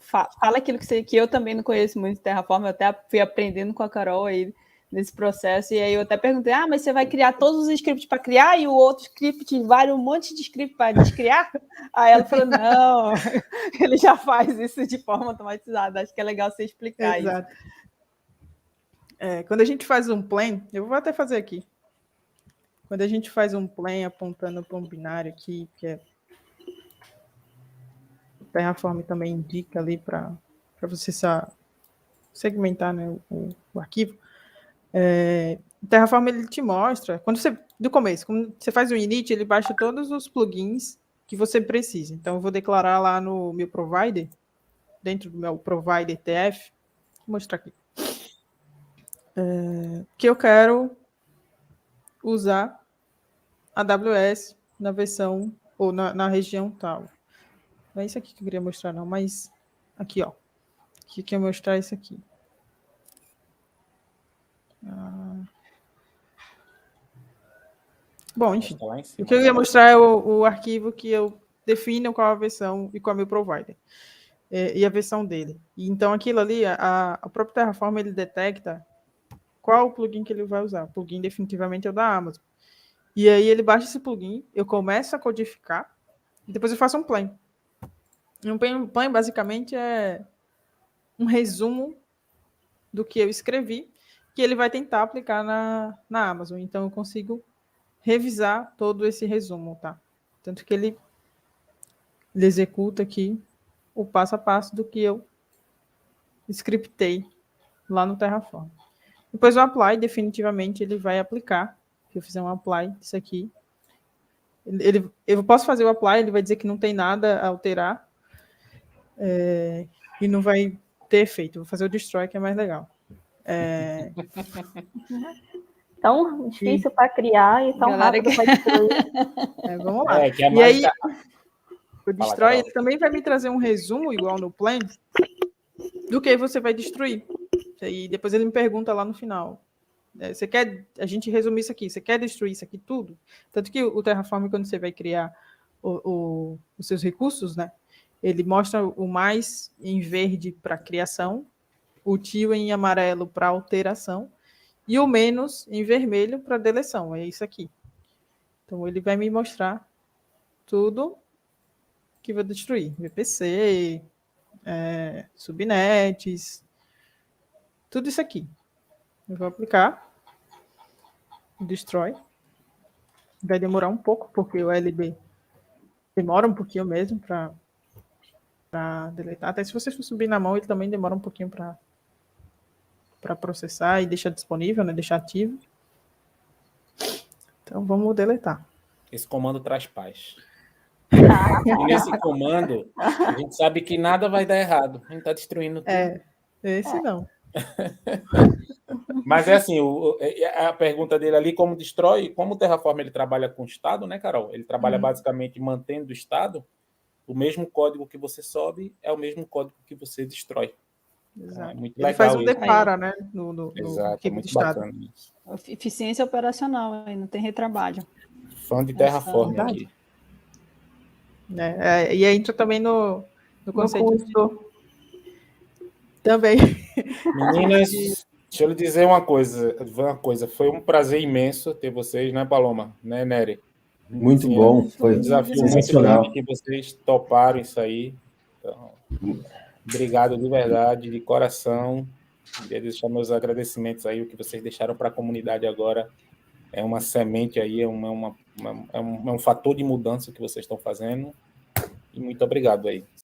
fala aquilo que eu também não conheço muito de Terraform, eu até fui aprendendo com a Carol aí nesse processo, e aí eu até perguntei, mas você vai criar todos os scripts para criar e o outro script vale um monte de script para descriar? Aí ela falou, não, ele já faz isso de forma automatizada, acho que é legal você explicar isso. Quando a gente faz um plan, eu vou até fazer aqui. Quando a gente faz um plan apontando para um binário aqui, que é o Terraform também indica ali para você segmentar, né, o arquivo. O Terraform ele te mostra, do começo, quando você faz o init, ele baixa todos os plugins que você precisa. Então, eu vou declarar lá no meu provider, dentro do meu provider TF, vou mostrar aqui. Que eu quero usar a AWS na versão ou na região tal. Não é isso aqui que eu queria mostrar, não, mas aqui, ó. Que eu queria mostrar isso aqui. Bom, enfim. O que eu ia mostrar é o arquivo que eu defino qual a versão e qual é o meu provider. E a versão dele. E então, aquilo ali, o próprio Terraform, ele detecta qual o plugin que ele vai usar. O plugin definitivamente é o da Amazon. E aí ele baixa esse plugin, eu começo a codificar, e depois eu faço um plan. Um plan, basicamente, é um resumo do que eu escrevi, que ele vai tentar aplicar na Amazon. Então, eu consigo revisar todo esse resumo, tá? Tanto que ele executa aqui o passo a passo do que eu scriptei lá no Terraform. Depois o apply, definitivamente, ele vai aplicar. Se eu fizer um apply disso aqui, eu posso fazer o apply, ele vai dizer que não tem nada a alterar, e não vai ter efeito. Vou fazer o Destroy, que é mais legal. Tão difícil para criar e tão Galera rápido para destruir. Vamos lá. Que é E mais aí, o Destroy Carol. ele também vai me trazer um resumo, igual no Plan, do que você vai destruir. E depois ele me pergunta lá no final. Você quer a gente resumir isso aqui? Você quer destruir isso aqui tudo? Tanto que o Terraform, quando você vai criar os seus recursos, né? Ele mostra o mais em verde para criação, o tio em amarelo para alteração e o menos em vermelho para deleção. É isso aqui. Então ele vai me mostrar tudo que vai destruir. VPC, subnets, tudo isso aqui. Eu vou aplicar o Destroy. Vai demorar um pouco, porque o LB demora um pouquinho mesmo para deletar. Até se você for subir na mão, ele também demora um pouquinho para processar e deixar disponível, né? Deixar ativo. Então vamos deletar. Esse comando traz paz. E nesse comando, a gente sabe que nada vai dar errado. A gente está destruindo tudo. Esse não. Mas é assim, a pergunta dele ali, como destrói, como o Terraform ele trabalha com o Estado, né, Carol? Ele trabalha basicamente mantendo o Estado. O mesmo código que você sobe é o mesmo código que você destrói. Exato. É muito Ele legal faz um isso. depara, né? No Exato, é equipe muito de Estado. bacana isso. Eficiência operacional, aí não tem retrabalho. Fã de Terraform Essa- aqui. E aí entra também no No conceito de... custo. Também. Meninas, deixa eu lhe dizer uma coisa. Foi um prazer imenso ter vocês, né, Paloma? Né, Nery? Muito Sim, bom, foi Um desafio muito sensacional. grande que vocês toparam isso aí. Então, obrigado de verdade, de coração. Queria deixar meus agradecimentos aí, o que vocês deixaram para a comunidade agora. É uma semente aí, é um fator de mudança que vocês estão fazendo. E muito obrigado aí.